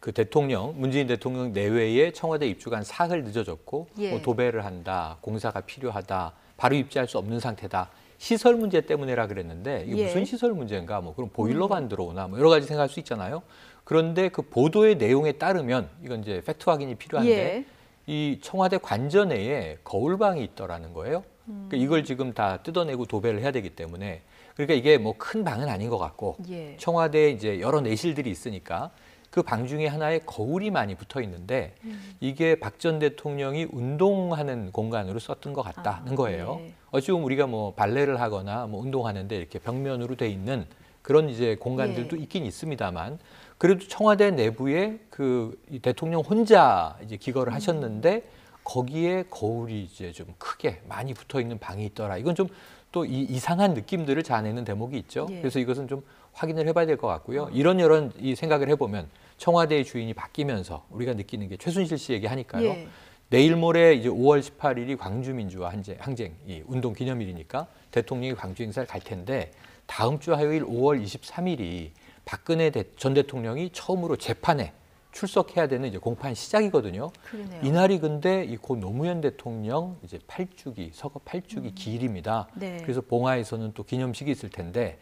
그 대통령 문재인 대통령 내외에 청와대 입주가 한 사흘 늦어졌고 뭐 도배를 한다, 공사가 필요하다, 바로 입주할 수 없는 상태다. 시설 문제 때문에라 그랬는데 이게 무슨 시설 문제인가? 뭐 그럼 보일러가 안 들어오나? 뭐 여러 가지 생각할 수 있잖아요. 그런데 그 보도의 내용에 따르면 이건 이제 팩트 확인이 필요한데. 이 청와대 관전내에 거울방이 있더라는 거예요. 그러니까 이걸 지금 다 뜯어내고 도배를 해야 되기 때문에 그러니까 이게 뭐 큰 방은 아닌 것 같고 청와대에 이제 여러 내실들이 있으니까 그 방 중에 하나에 거울이 많이 붙어 있는데 이게 박 전 대통령이 운동하는 공간으로 썼던 것 같다는 거예요. 어찌 보면 우리가 뭐 발레를 하거나 뭐 운동하는데 이렇게 벽면으로 돼 있는 그런 이제 공간들도 있긴 있습니다만 그래도 청와대 내부에 이 대통령 혼자 이제 기거를 하셨는데 거기에 거울이 이제 좀 크게 많이 붙어 있는 방이 있더라. 이건 좀 또 이상한 느낌들을 자아내는 대목이 있죠. 그래서 이것은 좀 확인을 해봐야 될 것 같고요. 이런 이 생각을 해보면 청와대의 주인이 바뀌면서 우리가 느끼는 게 최순실 씨 얘기하니까요. 내일 모레 이제 5월 18일이 광주민주화 항쟁 이 운동 기념일이니까 대통령이 광주 행사를 갈 텐데 다음 주 화요일 5월 23일이 박근혜 전 대통령이 처음으로 재판에 출석해야 되는 이제 공판 시작이거든요. 그러네요. 이날이 근데 이 고 노무현 대통령 이제 서거 8주기 기일입니다. 그래서 봉화에서는 또 기념식이 있을 텐데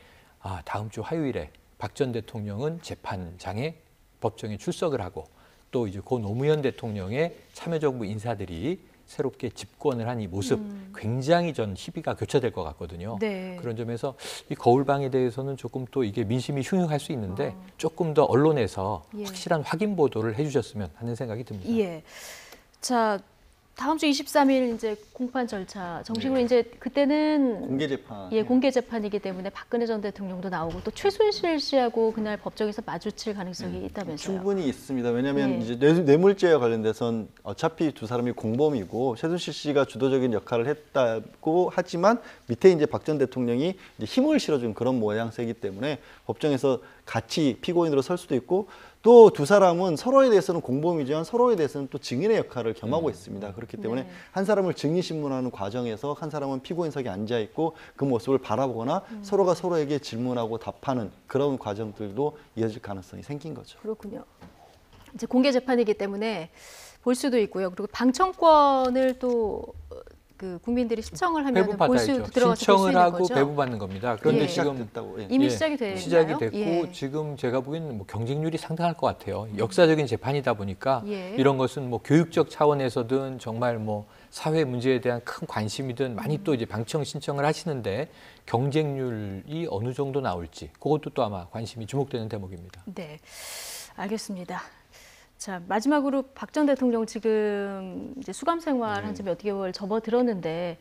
다음 주 화요일에 박 전 대통령은 재판장에 법정에 출석을 하고 또 이제 고 노무현 대통령의 참여정부 인사들이 새롭게 집권을 한 이 모습 굉장히 전 희비가 교차될 것 같거든요. 그런 점에서 이 거울방에 대해서는 조금 또 이게 민심이 흉흉할 수 있는데 조금 더 언론에서 확실한 확인 보도를 해주셨으면 하는 생각이 듭니다. 자, 다음 주 23일 이제 공판 절차 정식으로 이제 그때는 공개 재판. 예, 공개 재판이기 때문에 박근혜 전 대통령도 나오고 또 최순실 씨하고 그날 법정에서 마주칠 가능성이 있다면서요. 충분히 있습니다. 왜냐하면 예. 이제 뇌물죄와 관련돼선 어차피 두 사람이 공범이고 최순실 씨가 주도적인 역할을 했다고 하지만 밑에 이제 박 전 대통령이 이제 힘을 실어준 그런 모양새이기 때문에 법정에서 같이 피고인으로 설 수도 있고 또 두 사람은 서로에 대해서는 공범이지만 서로에 대해서는 또 증인의 역할을 겸하고 있습니다. 그렇기 때문에 네. 한 사람을 증인 신문하는 과정에서 한 사람은 피고인석에 앉아 있고 그 모습을 바라보거나 서로가 서로에게 질문하고 답하는 그런 과정들도 이어질 가능성이 생긴 거죠. 그렇군요. 이제 공개 재판이기 때문에 볼 수도 있고요. 그리고 방청권을 또 그 국민들이 신청을 하면 볼 수 들어가서 볼 수 신청을 있는 하고 거죠. 배부받는 겁니다. 그런데 예. 지금 이미 시작이 됐나요? 시작이 됐고 예. 지금 제가 보기에는 뭐 경쟁률이 상당할 것 같아요. 역사적인 재판이다 보니까 예. 이런 것은 뭐 교육적 차원에서든 정말 뭐 사회 문제에 대한 큰 관심이든 많이 또 이제 방청 신청을 하시는데 경쟁률이 어느 정도 나올지 그것도 또 아마 관심이 주목되는 대목입니다. 네, 알겠습니다. 자, 마지막으로 박 전 대통령 지금 이제 수감 생활한 지 몇 개월 접어들었는데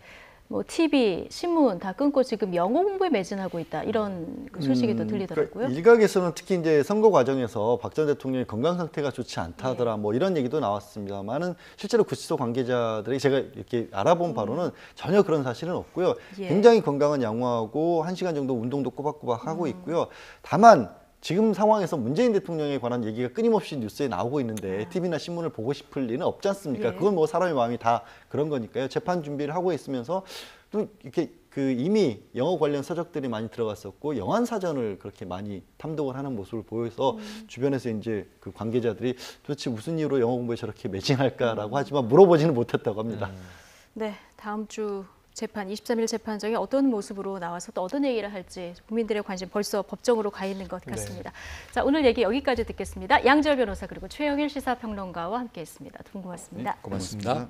뭐 TV, 신문 다 끊고 지금 영어 공부에 매진하고 있다 이런 그 소식이 또 들리더라고요. 그러니까 일각에서는 특히 이제 선거 과정에서 박 전 대통령의 건강 상태가 좋지 않다더라 뭐 이런 얘기도 나왔습니다만은 실제로 구치소 관계자들이 제가 이렇게 알아본 바로는 전혀 그런 사실은 없고요. 예. 굉장히 건강은 양호하고 1시간 정도 운동도 꼬박꼬박 하고 있고요. 다만 지금 상황에서 문재인 대통령에 관한 얘기가 끊임없이 뉴스에 나오고 있는데 TV나 신문을 보고 싶을 리는 없지 않습니까? 예. 그건 뭐 사람의 마음이 다 그런 거니까요. 재판 준비를 하고 있으면서 또 이렇게 그 이미 영어 관련 서적들이 많이 들어갔었고 영안 사전을 그렇게 많이 탐독을 하는 모습을 보여서 주변에서 이제 그 관계자들이 도대체 무슨 이유로 영어 공부에 저렇게 매진할까라고 하지만 물어보지는 못했다고 합니다. 네, 다음 주 재판 23일 재판정에 어떤 모습으로 나와서 또 어떤 얘기를 할지 국민들의 관심 벌써 법정으로 가 있는 것 같습니다. 네. 자, 오늘 얘기 여기까지 듣겠습니다. 양지열 변호사 그리고 최영일 시사평론가와 함께했습니다. 두 분 고맙습니다. 네, 고맙습니다.